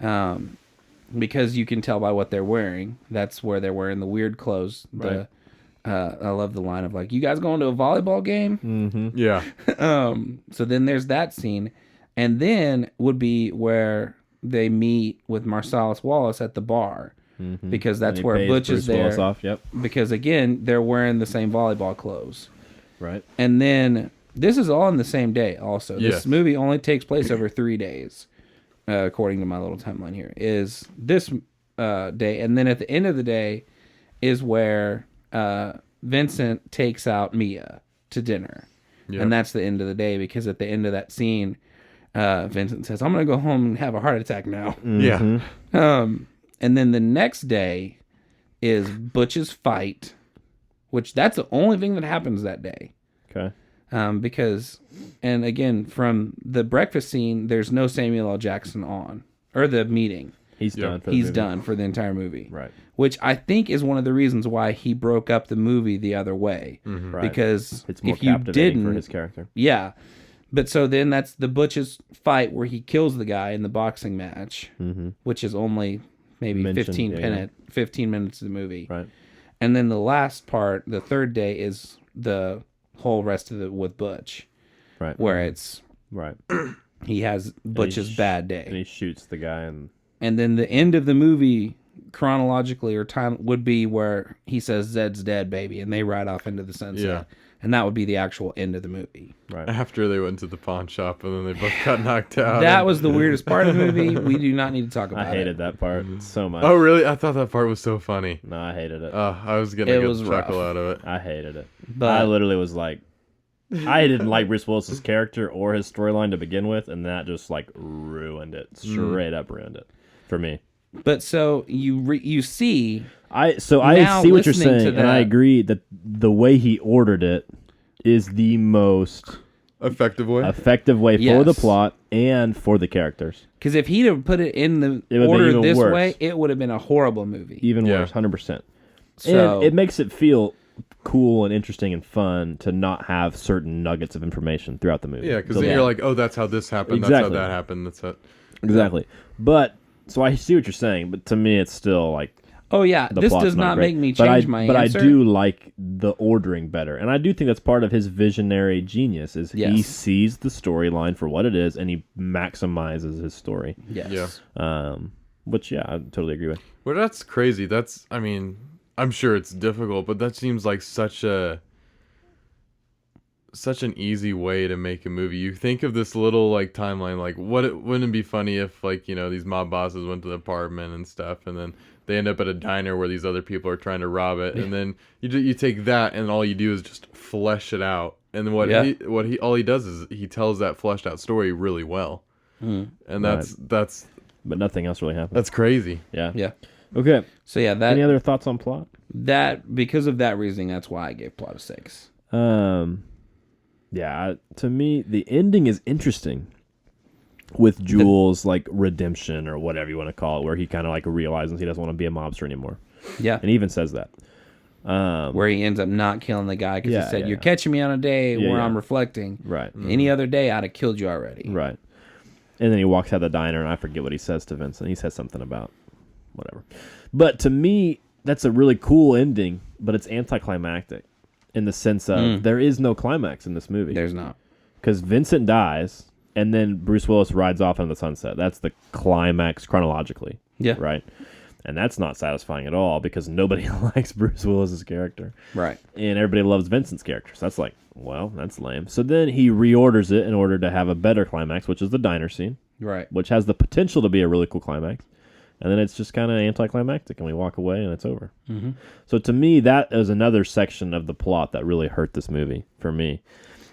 Because you can tell by what they're wearing. That's where they're wearing the weird clothes. Right. I love the line of like, "You guys going to a volleyball game?" Mm-hmm. Yeah. So then there's that scene. And then would be where they meet with Marcellus Wallace at the bar. Because that's where Butch is there. Willis off. Yep. Because again, they're wearing the same volleyball clothes. Right. And then this is all on the same day also. Yes. This movie only takes place over 3 days, according to my little timeline here, is this day. And then at the end of the day is where Vincent takes out Mia to dinner. Yep. And that's the end of the day, because at the end of that scene, Vincent says, "I'm going to go home and have a heart attack now." Yeah. And then the next day is Butch's fight, which that's the only thing that happens that day. Okay. Because, and again, from the breakfast scene, there's no Samuel L. Jackson on, or the meeting. He's Yeah. done for the He's movie. done for the entire movie. Right. Which I think is one of the reasons why he broke up the movie the other way. Right. Because It's more if you captivating for didn't, his character. yeah. But so then that's the Butch's fight where he kills the guy in the boxing match, which is only maybe Mentioned, 15 minutes of the movie. Right. And then the last part, the third day, is the whole rest of it with Butch, Right. where it's Right. he has Butch's bad day. And he shoots the guy and And then the end of the movie, chronologically or time, would be where he says Zed's dead, baby, and they ride off into the sunset. Yeah. And that would be the actual end of the movie. right. After they went to the pawn shop and then they both got knocked out. That was the weirdest part of the movie. We do not need to talk about I it. hated that part so much. Oh, really? I thought that part was so funny. No, I hated it. I was getting It a good was chuckle rough. out of it. I hated it. But I literally was like, I didn't like Bruce Willis's character or his storyline to begin with, and that just like ruined it. Straight up ruined it for me. But so you see, I Now, see what you're listening to saying, and I that- agree that the way he ordered it is the most Effective way? effective way for Yes. the plot and for the characters. because if he'd have put it in the It would've been order even this worse. way, it would have been a horrible movie. Even Yeah. worse, 100%. So And it makes it feel cool and interesting and fun to not have certain nuggets of information throughout the movie. Yeah, because So then you're like, oh, that's how this happened. That's Exactly. how that happened. That's how. exactly. But so I see what you're saying, but to me, it's still like oh yeah, the this plot's does not great. make me But change my But answer. I do like the ordering better, and I do think that's part of his visionary genius. Is he Yes. sees the storyline for what it is, and he maximizes his story. Yes. Yeah. Which I totally agree with. Well, that's crazy. I mean, I'm sure it's difficult, but that seems like such an easy way to make a movie. You think of this little like timeline, like wouldn't it be funny if like, these mob bosses went to the apartment and stuff, and then they end up at a diner where these other people are trying to rob it, and then you take that and all you do is just flesh it out. And all he does is he tells that fleshed out story really well. And that's But nothing else really happens. that's crazy. Yeah. Yeah. Okay. So yeah, Any other thoughts on plot? because of that reasoning, that's why I gave plot a 6. Yeah. To me, the ending is interesting. With Jules' like redemption or whatever you want to call it, where he kind of like realizes he doesn't want to be a mobster anymore, Yeah. and he even says that. Where he ends up not killing the guy because Yeah, he said, yeah, "You're yeah. catching me on a day Yeah, where yeah. I'm reflecting. Right. Any other day, I'd have killed you already." Right. And then he walks out of the diner, and I forget what he says to Vincent. He says something about whatever. But to me, that's a really cool ending, but it's anticlimactic in the sense of there is no climax in this movie. There's not. Because Vincent dies, and then Bruce Willis rides off into the sunset. That's the climax chronologically. Yeah. Right? And that's not satisfying at all because nobody likes Bruce Willis's character. Right. And everybody loves Vincent's character. So that's like, well, that's lame. So then he reorders it in order to have a better climax, which is the diner scene, Right. which has the potential to be a really cool climax. And then it's just kind of anticlimactic, and we walk away, and it's over. Mm-hmm. So to me, that is another section of the plot that really hurt this movie for me.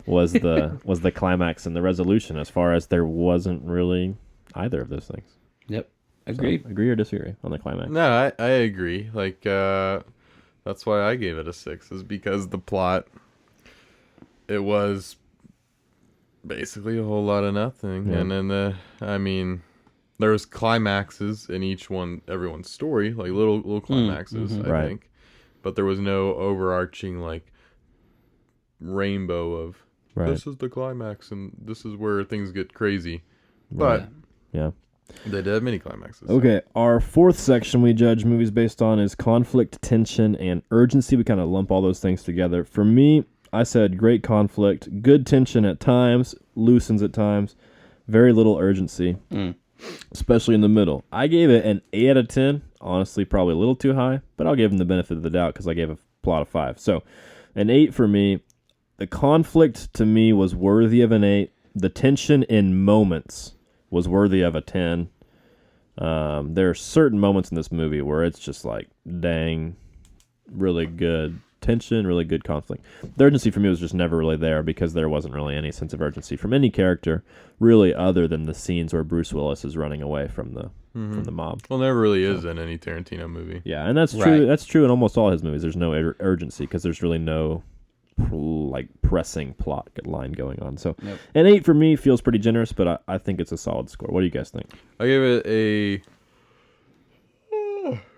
Was the climax and the resolution, as far as there wasn't really either of those things. Yep. Agreed. So, agree or disagree on the climax? No, I agree. Like, that's why I gave it a 6, is because the plot, it was basically a whole lot of nothing. Yeah. And then, there was climaxes in everyone's story, like little climaxes, I Right. think. But there was no overarching, like, rainbow of, Right. this is the climax, and this is where things get crazy. But Yeah. they did have many climaxes. Okay, our fourth section we judge movies based on is conflict, tension, and urgency. We kind of lump all those things together. For me, I said great conflict, good tension at times, loosens at times, very little urgency, especially in the middle. I gave it an 8 out of 10. Honestly, probably a little too high, but I'll give him the benefit of the doubt because I gave a plot of 5. So, an 8 for me. The conflict to me was worthy of an 8. The tension in moments was worthy of a 10. There are certain moments in this movie where it's just like, dang, really good tension, really good conflict. The urgency for me was just never really there because there wasn't really any sense of urgency from any character, really, other than the scenes where Bruce Willis is running away from the mob. Well, never really is in any Tarantino movie. Yeah, and that's Right. true. That's true in almost all his movies. There's no urgency because there's really no pressing plot line going on. So Yep. an 8 for me feels pretty generous, but I think it's a solid score. What do you guys think? I gave it a.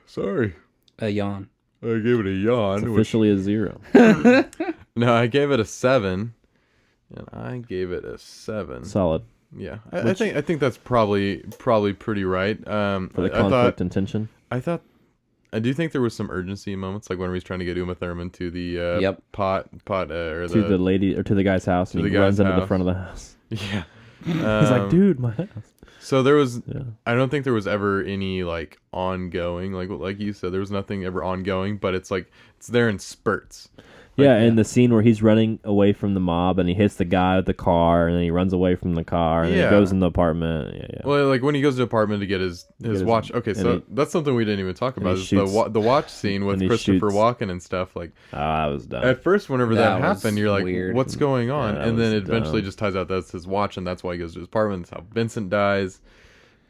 Sorry. A yawn. I gave it a yawn. It's officially a 0. No, I gave it a 7, and I gave it a 7. Solid Yeah, I think that's probably pretty right. for the conflict and tension. I do think there was some urgency moments, like when he's trying to get Uma Thurman to the pot or To the lady or to the guy's house, and he runs into the front of the house. Yeah. He's like, dude, my house. So there was. Yeah. I don't think there was ever any like ongoing, like you said, there was nothing ever ongoing, but it's like it's there in spurts. Like, Yeah, and the scene where he's running away from the mob and he hits the guy with the car and then he runs away from the car and then he goes in the apartment. Yeah. Well, like when he goes to the apartment to get his watch. Okay, so that's something we didn't even talk about. Is the watch scene with Christopher Walken and stuff. Like, I was dumb. At first, whenever that happened, you're like, weird. what's going on? Yeah, and then it dumb. eventually just ties out that's his watch, and that's why he goes to his apartment. That's how Vincent dies.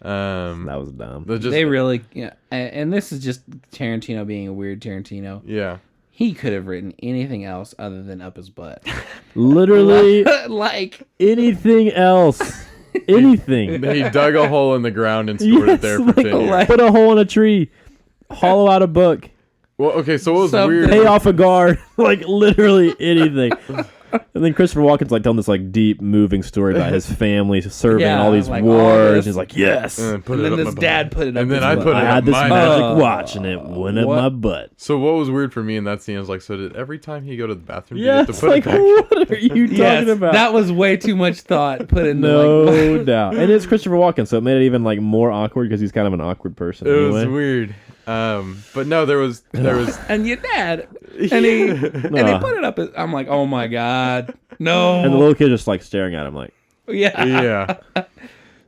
That was dumb. They really, and this is just Tarantino being a weird Tarantino. Yeah. He could have written anything else other than up his butt. Literally like anything else. Anything. He dug a hole in the ground and stored it there for 10 years. Put a hole in a tree. Hollow out a book. Well, okay, so what was Something. weird? Pay off a guard. Like literally anything. And then Christopher Walken's like telling this like deep, moving story about his family serving all these like, wars. He's like, yes. And then his dad put it up. And then his I butt. put it I up had this my magic watch and it went up my butt. So what was weird for me in that scene is like, so did every time he go to the bathroom, Yeah, he have to put like it back? what are you talking Yes, about? that was way too much thought put into No doubt. And it's Christopher Walken, so it made it even like more awkward because he's kind of an awkward person. It anyway. was weird. But no, there was and your dad, and he put it up. I'm like, oh my god, no. And the little kid just like staring at him like, yeah.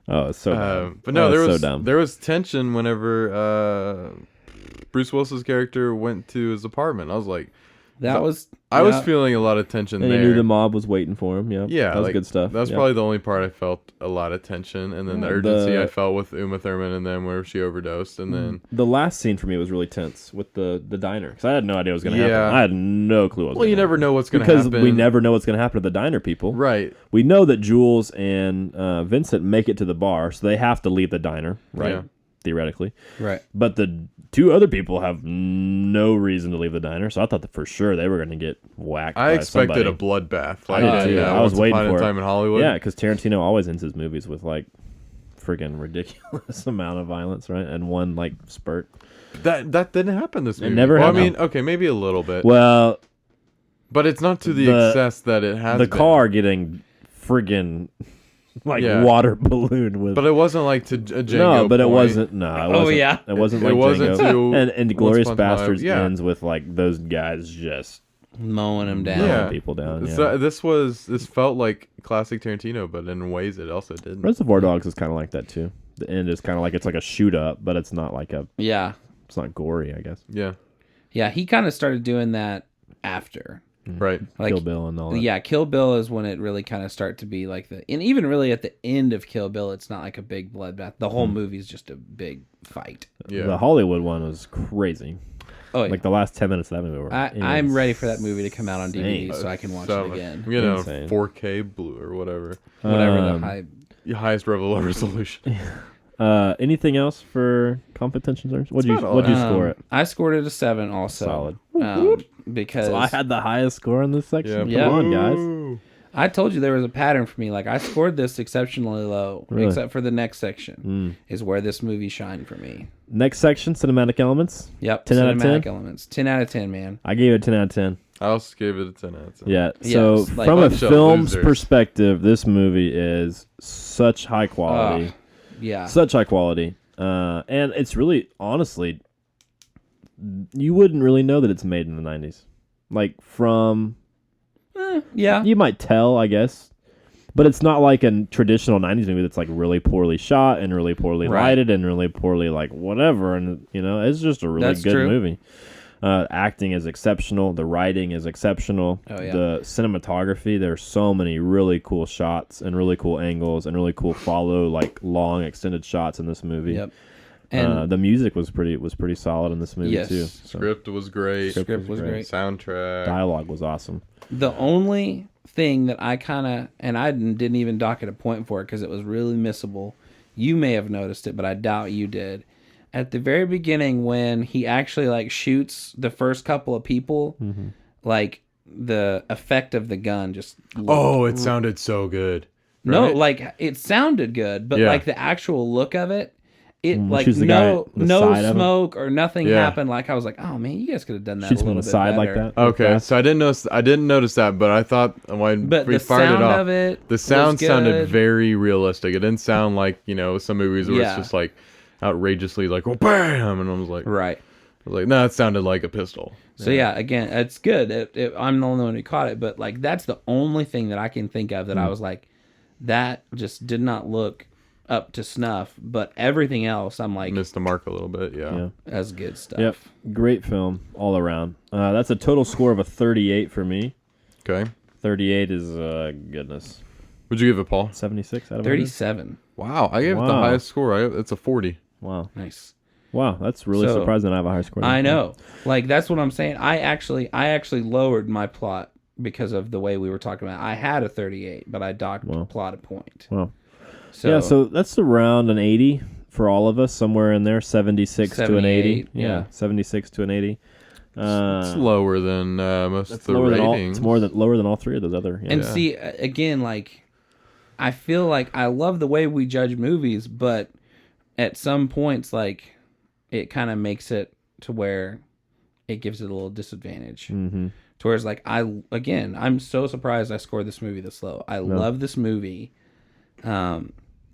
oh, it's so dumb. But no, so dumb. there was tension whenever Bruce Willis's character went to his apartment. I was like, I was feeling a lot of tension And there. he knew the mob was waiting for him. Yeah, Yeah, that was like, good stuff. That was probably the only part I felt a lot of tension, and then the urgency I felt with Uma Thurman, and then where she overdosed, and then the last scene for me was really tense with the diner because I had no idea what was going to Yeah. happen. I had no clue what was well, you going to never know what's going to because happen we never know what's going to happen to the diner people. right. We know that Jules and Vincent make it to the bar, so they have to leave the diner, right? Yeah. Theoretically, right. but the two other people have no reason to leave the diner, so I thought that for sure they were going to get whacked. I by expected somebody. a bloodbath. I did too. I was Once waiting Upon a for it. Time in Hollywood. Yeah, because Tarantino always ends his movies with like friggin' ridiculous amount of violence, right? And one like spurt. That didn't happen this movie. never well, happened. I mean, okay, maybe a little bit, Well, but it's not to the excess that it has. the been. car getting friggin' like Yeah. water ballooned with. But it wasn't like to a Django. No, but it point. wasn't. No, it wasn't. yeah. It wasn't like It wasn't Django. to and Once Glorious Upon a Time. Bastards Yeah. ends with like those guys just Mowing him down. Yeah. mowing people down. So Yeah. this felt like classic Tarantino, but in ways it also didn't. Reservoir Dogs is kind of like that too. The end is kind of like it's like a shoot up, but it's not like Yeah. it's not gory, I guess. Yeah, Yeah, he kind of started doing that after. right. Like, Kill Bill and all that. Yeah, Kill Bill is when it really kind of start to be like and even really at the end of Kill Bill, it's not like a big bloodbath. The whole movie's just a big fight. Yeah. The Hollywood one was crazy. Oh, yeah. Like the last 10 minutes of that movie were I'm ready for that movie to come out on DVD insane. so I can watch So, it again. You know, Insane. 4K blue or whatever. Whatever the Um, hype. Highest level of resolution. Anything else for conflict tension zones? What'd you about all what'd you that. score it? I scored it a 7 also. Solid. Because So I had the highest score in this section. Yeah. Come on, guys. Ooh. I told you there was a pattern for me. Like I scored this exceptionally low, Really? except for the next section is where this movie shined for me. Next section, cinematic elements. Yep, 10 out of 10? cinematic elements. 10 out of 10, man. I gave it a 10 out of 10. I also gave it a 10 out of 10. Yeah. Yeah, So it's like from a bunch of film's losers. perspective, this movie is such high quality. Yeah. Such high quality. And it's really, honestly, you wouldn't really know that it's made in the 90s. Like, from... Yeah. You might tell, I guess. But it's not like a traditional 90s movie that's, like, really poorly shot and really poorly Right. lighted and really poorly, like, whatever. And, you know, it's just a really That's good true. movie. Acting is exceptional. The writing is exceptional. Oh, yeah. The cinematography, there's so many really cool shots and really cool angles and really cool long, extended shots in this movie. Yep. And the music was pretty solid in this movie Yes. too. So Script was great. Script was great. Soundtrack. dialogue was awesome. The only thing that I kind of, and I didn't even dock it a point for it because it was really missable. You may have noticed it, but I doubt you did. At the very beginning, when he actually like shoots the first couple of people, like the effect of the gun just Oh, it sounded so good. no, right? like it sounded good, but Yeah. like the actual look of it, like shoots the guy no in the side of him. smoke or nothing Yeah. happened. Like I was like, oh man, you guys could have done that Shoots a him on little the bit side like better. that. Okay, so I didn't notice that, but I thought when But we the fired sound it off, of it, the sound was good. sounded very realistic. It didn't sound like some movies where Yeah. it's just like outrageously like, oh bam, and I was like, Right. no, it sounded like a pistol. So yeah, again, it's good. I'm the only one who caught it, but like that's the only thing that I can think of that I was like, that just did not look up to snuff. But everything else, I'm like, Missed the mark a little bit. Yeah. that's good stuff. Yep, great film all around. That's a total score of a 38 for me. Okay. 38 is goodness. Would you give it, Paul? 76 out of 100? 37. Wow, I gave it the Wow. highest score. It's a 40. Wow, Nice. wow, that's really So, surprising. I have a higher score. than I that. know. Like that's what I'm saying. I actually lowered my plot because of the way we were talking about it. I had a 38, but I docked plot a point. Wow. So, Yeah, so that's around an 80 for all of us, somewhere in there, 76 to an 80. 78, yeah. 76 to an 80. It's lower than most of the Lower than all, ratings. it's lower than all three of those other. Yeah. And see, again, like, I feel like I love the way we judge movies, but at some points, like, it kind of makes it to where it gives it a little disadvantage. Mm-hmm. To where it's like, I'm so surprised I scored this movie this low. I love this movie.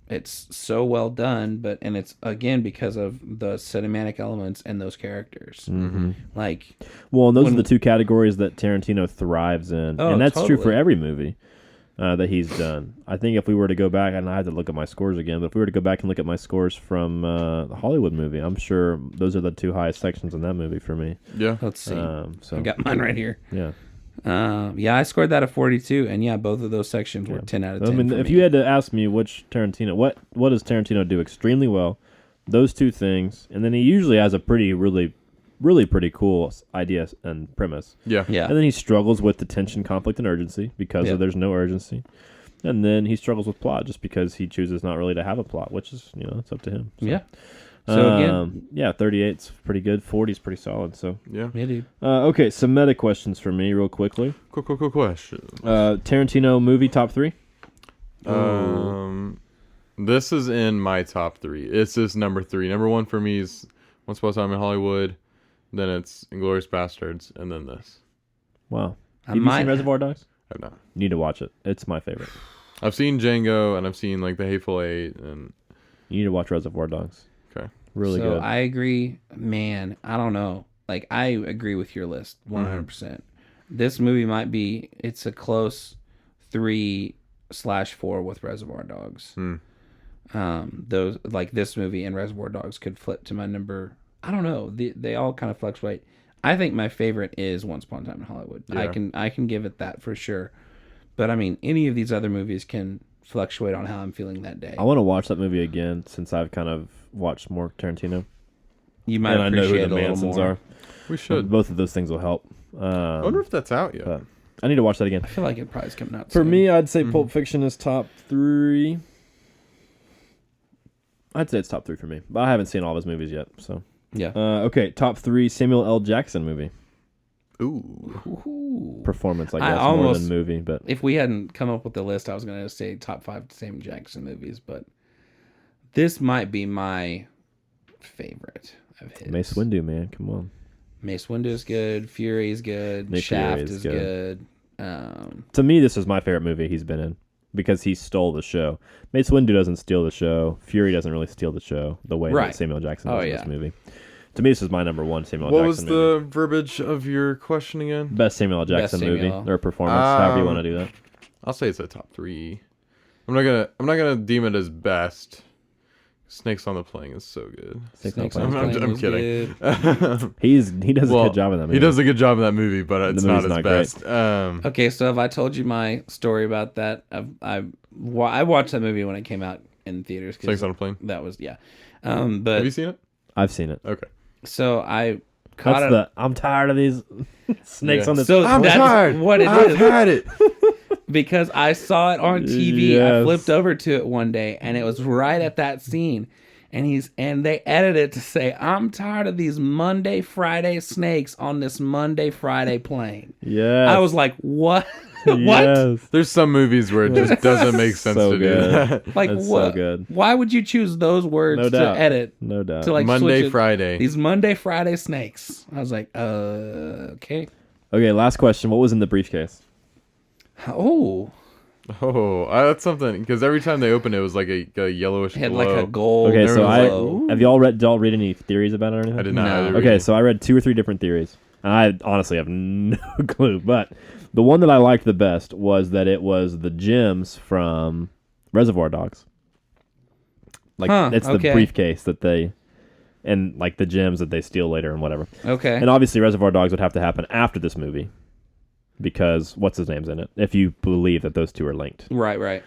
It's so well done, and it's again because of the cinematic elements and those characters. Mm-hmm. Like, Well, and those are the two categories that Tarantino thrives in, Oh, and that's true for totally. every movie that he's done. I think if we were to go back, and I had to look at my scores again, but if we were to go back and look at my scores from the Hollywood movie, I'm sure those are the two highest sections in that movie for me. Yeah. let's see. So I got mine right here. yeah. Yeah, I scored that a 42, and yeah, both of those sections were 10 out of 10. I mean, for if me. you had to ask me which Tarantino, what does Tarantino do extremely well? Those two things, and then he usually has a really pretty cool idea and premise. Yeah. yeah, And then he struggles with the tension, conflict, and urgency because Yeah. there's no urgency. And then he struggles with plot just because he chooses not really to have a plot, which is, it's up to him. So, yeah. So again, 38's pretty good. 40's pretty solid. So, Yeah. yeah, dude. okay, some meta questions for me, real quickly. Quick question. Tarantino movie top 3? This is in my top 3. It's this number 3. Number 1 for me is Once Upon a Time in Hollywood. Then it's Inglourious Bastards, and then this. Wow. I Have you might- seen Reservoir Dogs? I've not. You need to watch it. It's my favorite. I've seen Django, and I've seen like The Hateful Eight, and You need to watch Reservoir Dogs. okay. Really So good. I agree, man. I don't know. Like I agree with your list 100%. This movie might be. It's a close 3/4 with Reservoir Dogs. Those like this movie and Reservoir Dogs could flip to my number. I don't know. They all kind of fluctuate. I think my favorite is Once Upon a Time in Hollywood. Yeah. I can give it that for sure. But I mean, any of these other movies can fluctuate on how I'm feeling that day. I want to watch that movie again since I've kind of watched more Tarantino. You might And I know who appreciate the it a little Mansons more. are. We should. Both of those things will help. I wonder if that's out yet. but I need to watch that again. I feel like it probably is coming out For soon. me, I'd say Pulp Fiction is top 3. I'd say it's top 3 for me. But I haven't seen all of his movies yet. So Yeah. okay, top 3 Samuel L. Jackson movie. Ooh. Ooh. Performance, I I guess, more almost- than movie. But If we hadn't come up with the list, I was going to say top 5 Sam Jackson movies, but this might be my favorite of his. Mace Windu, man, come on. Mace Windu is good. Fury is good. Nick Shaft Fury is is good. To me, this is my favorite movie he's been in because he stole the show. Mace Windu doesn't steal the show. Fury doesn't really steal the show the way Right. that Samuel Jackson Oh, does in yeah. this movie. To me, this is my number 1 Samuel What Jackson was movie. the verbiage of your question again? Best Samuel L. Jackson Best movie Samuel. or performance, however you want to do that. I'll say it's a top 3. I'm not gonna deem it as best. Snakes on the Plane is so good. Snakes on on the the I'm Plane was kidding. good. He does a good job in that movie. He does a good job in that movie, but it's The not movie's his not best. Okay, so if I told you my story about that, I watched that movie when it came out in theaters. 'cause Snakes on a Plane. That was, yeah. But Have you seen it? I've seen it. Okay. so I caught That's it. the I'm tired of these snakes Yeah. on this. So I'm that's tired. what it I've is. had it. Because I saw it on TV. I Yes. flipped over to it one day, and it was right at that scene. And they edited it to say, "I'm tired of these Monday, Friday snakes on this Monday, Friday plane." Yes. I was like, "What? What? Yes. There's some movies where it just doesn't make sense So to do good. that. Like That's what? so good. Why would you choose those words No to doubt. edit No doubt. to like Monday, switch it? Friday. These Monday, Friday snakes." I was like, okay. Okay, last question. What was in the briefcase? Oh, Oh, that's something. Because every time they opened it, it was like a yellowish it had glow. like a gold. Okay, there so was I like- glow. have y'all read any theories about it or anything? I did not. No. either Okay, read. so I read 2 or 3 different theories. I honestly have no clue, but the one that I liked the best was that it was the gems from Reservoir Dogs. Like it's the okay. briefcase that they and like the gems that they steal later and whatever. Okay. And obviously Reservoir Dogs would have to happen after this movie because what's his name's in it if you believe that those two are linked. Right.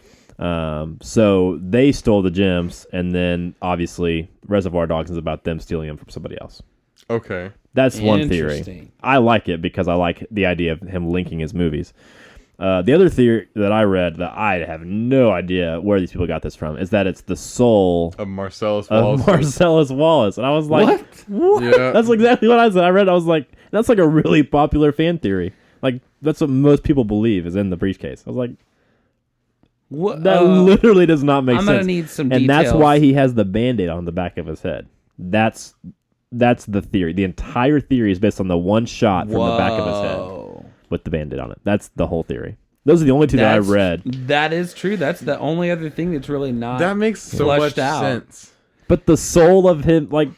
So they stole the gems, and then obviously Reservoir Dogs is about them stealing them from somebody else. Okay. That's one theory. Interesting. I like it because I like the idea of him linking his movies. The other theory that I read that I have no idea where these people got this from is that it's the soul Of Marcellus of Wallace. Marcellus Wallace. And I was like, what? Yeah. That's exactly what I said. I read, I was like, that's like a really popular fan theory. Like, that's what most people believe is in the briefcase. I was like, What? that literally does not make I'm sense. gonna need some and details. that's why he has the Band-Aid on the back of his head. That's the theory. The entire theory is based on the one shot from the back of his head with the Band-Aid on it. That's the whole theory. Those are the only two that I read. That is true. That's the only other thing that's really not. That makes so flushed much out. sense. But the soul of him, like,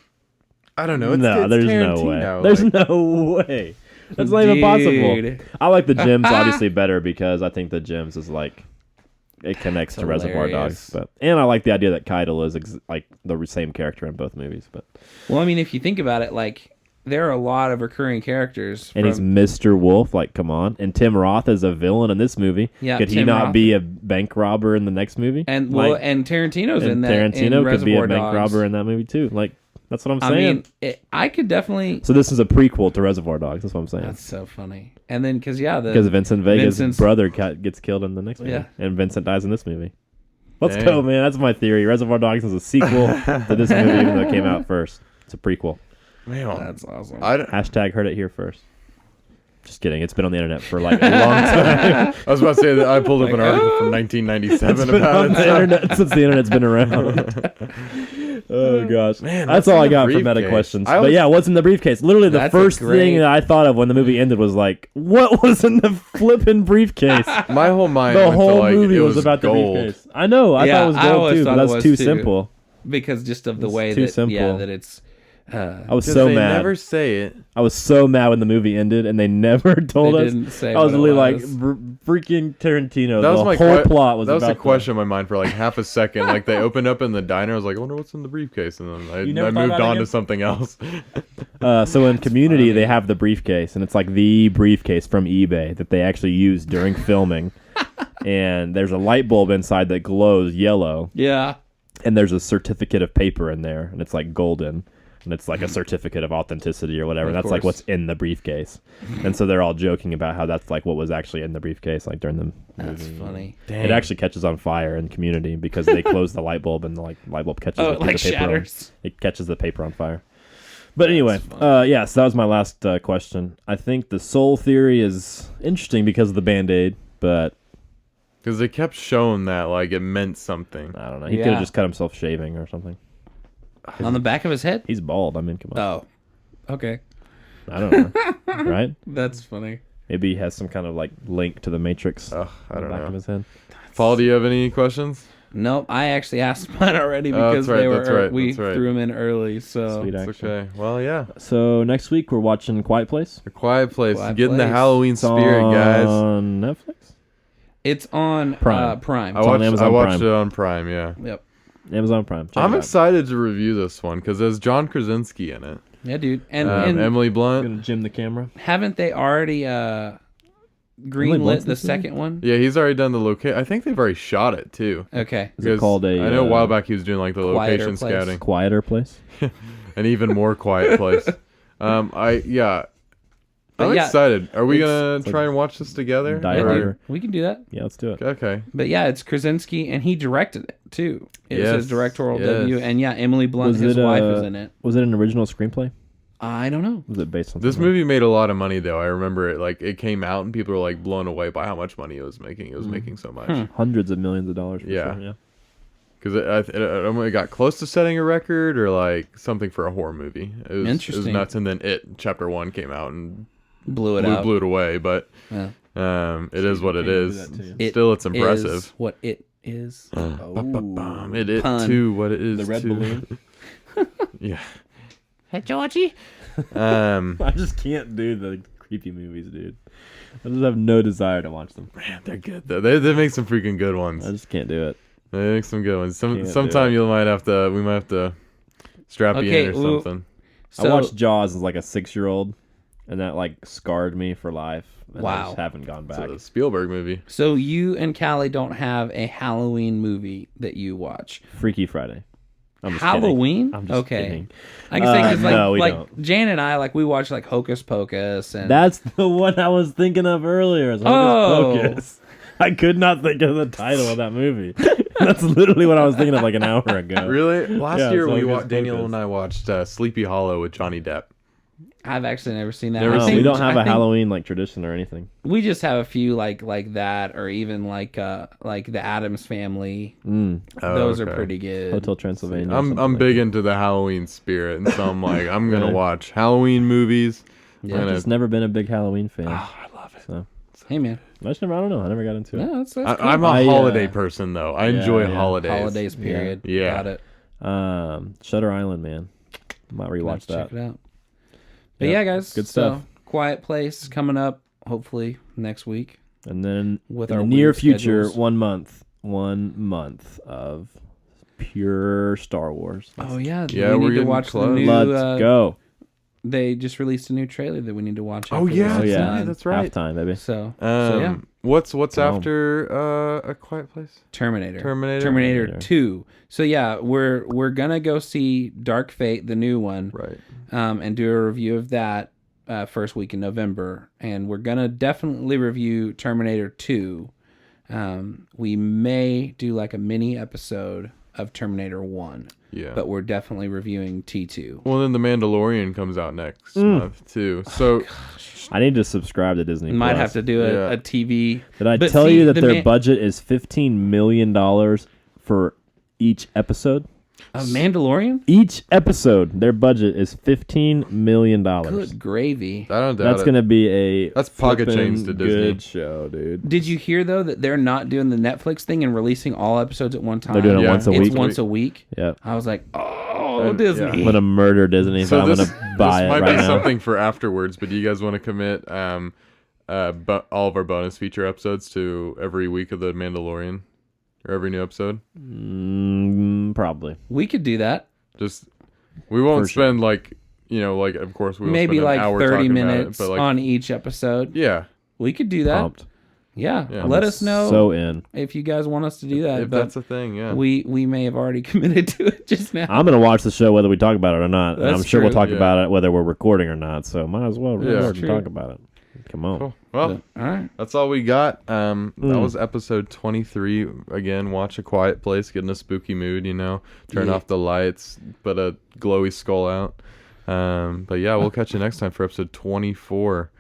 I don't know. It's, no, it's there's Tarantino. no way. There's no way. That's not even possible. Dude. I like the gems obviously better because I think the gems is like it connects to Reservoir hilarious. Dogs, and I like the idea that Keitel is like the same character in both movies. But Well, I mean, if you think about it, like there are a lot of recurring characters. and he's Mr. Wolf, like come on, and Tim Roth is a villain in this movie. Yeah, could he Tim not Roth. be a bank robber in the next movie? and Like, and Tarantino's in and that. Tarantino in could be a Reservoir bank Dogs. robber in that movie too. Like that's what I'm I saying. mean, I could definitely. So this is a prequel to Reservoir Dogs. That's what I'm saying. That's so funny. And then because Because Vincent Vega's Vincent's- brother gets killed in the next movie, Yeah. and Vincent dies in this movie. Let's Dang. go, man. That's my theory. Reservoir Dogs is a sequel to this movie, even though it came out first. It's a prequel. Man, that's awesome. Hashtag heard it here first. Just kidding. It's been on the internet for like a long time. I was about to say that I pulled up an Like, article oh. from 1997 It's been about on it. the internet since the internet's been around. Oh gosh, Man, that's what's all in I the got for meta briefcase? questions. I But was- yeah, what's in the briefcase? Literally, the That's a first great- thing that I thought of when the movie ended was like, what was in the flipping briefcase? My whole mind The went whole to like movie it was about gold. the briefcase. I know. I Yeah, thought it was I gold always too, thought but it that's was too too. simple. Because just of the It's way too that simple. that it's. I was 'Cause so they mad. never say it. I was so mad when the movie ended and they never told They us. didn't say I was what it literally like, was. freaking Tarantino. That was the my whole plot was that was about a question in my mind for like half a second. Like they opened up in the diner, I was like, I wonder what's in the briefcase, and then You never I thought moved about it on again? to something else. So in Community, funny. they have the briefcase, and it's like the briefcase from eBay that they actually used during filming. And there's a light bulb inside that glows yellow, Yeah. and there's a certificate of paper in there, and it's like golden. And it's like a certificate of authenticity or whatever. Of And that's like course. what's in the briefcase. And so they're all joking about how that's like what was actually in the briefcase, like during the That's funny. It actually catches on fire in Community because they close the light bulb and the light bulb catches Oh, the it like paper shatters. it catches the paper on fire. But anyway, yeah, so that was my last question. I think the soul theory is interesting because of the Band-Aid, but Because they kept showing that like it meant something. I don't know. He Yeah. could have just cut himself shaving or something. On the back of his head? He's bald. I mean, come on. Oh. Okay. I don't know. Right? That's funny. Maybe he has some kind of like link to the Matrix Ugh, I on the don't back of know. his head. Paul, do you have any questions? Nope, I actually asked mine already Oh, because that's right, they were that's right, we that's right. threw them in early. So Sweet It's action. okay. Well, yeah. So next week we're watching Quiet Place. A Quiet Place. Quiet Get in the Place. Halloween It's spirit, guys. on Netflix? it's on Prime. Prime. I It's on watched, Amazon I watched Prime. it on Prime, yeah. Yep. Amazon Prime. Check I'm it out. excited to review this one because there's John Krasinski in it. Yeah, dude. And Emily I'm Blunt. gonna jim the camera. haven't they already greenlit Blunt's the this movie? second one? Yeah, he's already done the location. I think they've already shot it too. Okay. Is it called a? I know a while back he was doing like the Quieter location Place? scouting, Quieter Place. an even more quiet place. I'm excited. Are we gonna try and watch this together? Die Yeah, Harder. we can do that. Yeah, let's do it. Okay. But yeah, it's Krasinski, and he directed it too. It was his Yes, directorial yes. debut, and yeah, Emily Blunt, Was his it, wife, is in it. Was it an original screenplay? I don't know. Was it based on This something? movie made a lot of money though. I remember it like it came out and people were like blown away by how much money it was making. It was making so much. Hundreds of millions of dollars. For Yeah. sure, yeah. Because it got close to setting a record or like something for a horror movie. It was Interesting. nuts. And then Chapter 1 came out and Blew it out. blew it away. But Yeah. it is what it can't do is. that to you. It Still, it's impressive. Is what it is. Ba-ba-bum. It Pun. too what it is The red too. balloon. Yeah. Hey, Georgie. I just can't do the creepy movies, dude. I just have no desire to watch them. Man, they're good though. They make some freaking good ones. I just can't do it. They make some good ones. Can't do Sometime it. we might have to strap you Okay, in or well, something. So, I watched Jaws as like a 6-year-old, and that like scarred me for life. And I Wow. just haven't gone It's back. a Spielberg movie. so you and Callie don't have a Halloween movie that you watch. Freaky Friday. I'm just Halloween? Kidding. I'm just Okay. kidding. I can say because no, we like don't. Jan and I we watch like Hocus Pocus and That's the one I was thinking of earlier. Is Hocus Oh. Pocus. I could not think of the title of that movie. That's literally what I was thinking of like an hour ago. Really? Last Yeah, year it's we Hocus watched. Daniel Pocus. and I watched Sleepy Hollow with Johnny Depp. I've actually never seen that. Never I No, seen- we don't have I a think Halloween like tradition or anything. We just have a few like that, or even like the Addams Family. Mm. Oh, Those are okay. pretty good. Hotel Transylvania. or I'm something big like into the Halloween spirit, and so I'm like I'm gonna Really? watch Halloween movies. Yeah. that. I've just never been a big Halloween fan. Oh, I love it. So Hey man, I don't know. I never got into it. no, that's cool. I'm a I, holiday person though. I enjoy yeah. holidays. Holidays period. Yeah. Got it. Shutter Island, man. Might rewatch Let's that. check it out. But Yep. yeah, guys, Good so, stuff. Quiet Place coming up hopefully next week. And then With in our the near weird future, schedules. 1 month of pure Star Wars. Oh yeah, Yeah, we we're need to getting watch the close. new. Let's go. They just released a new trailer that we need to watch. Oh after yeah, this is yeah. done. that's right. Halftime, baby. So Um, yeah, what's Come on. after A Quiet Place? Terminator Terminator? 2. So yeah, we're gonna go see Dark Fate, the new one, Right. and do a review of that first week in November, and we're gonna definitely review Terminator 2. We may do like a mini episode of Terminator 1, Yeah. but we're definitely reviewing T2. Well, then The Mandalorian comes out next month too. So I need to subscribe to Disney. Might Plus. have to do Yeah. a TV. Did I But tell see, you that the their man- budget is $15 million for each episode? A Mandalorian? Each episode, their budget is $15 million. Good gravy. I don't doubt That's it. going to be a That's pocket flippin' change to Disney. good show, dude. Did you hear though that they're not doing the Netflix thing and releasing all episodes at one time? They're doing it Yeah. once a It's week. once a week. Yeah. I was like, oh, Yeah. Disney. I'm going to murder Disney, So but I'm this, going to buy this it might right be now. something for afterwards. But do you guys want to commit all of our bonus feature episodes to every week of the Mandalorian or every new episode? Probably. We could do that. Just we won't For sure. spend like of course we won't Maybe spend an like hour 30 talking about it, minutes but like on each episode. yeah, We could do that. Pumped. Yeah. Yeah. Let us know So in. if you guys want us to do that. if But that's a thing, yeah. we may have already committed to it just now. I'm going to watch the show whether we talk about it or not. And That's I'm sure we'll true. talk Yeah. about it whether we're recording or not. So might as well Yeah. record That's and true. talk about it. Come on. Cool. Well, All right. that's all we got. That was episode 23. Again, watch A Quiet Place, get in a spooky mood, turn Yeah. off the lights, put a glowy skull out. But yeah, we'll catch you next time for episode 24.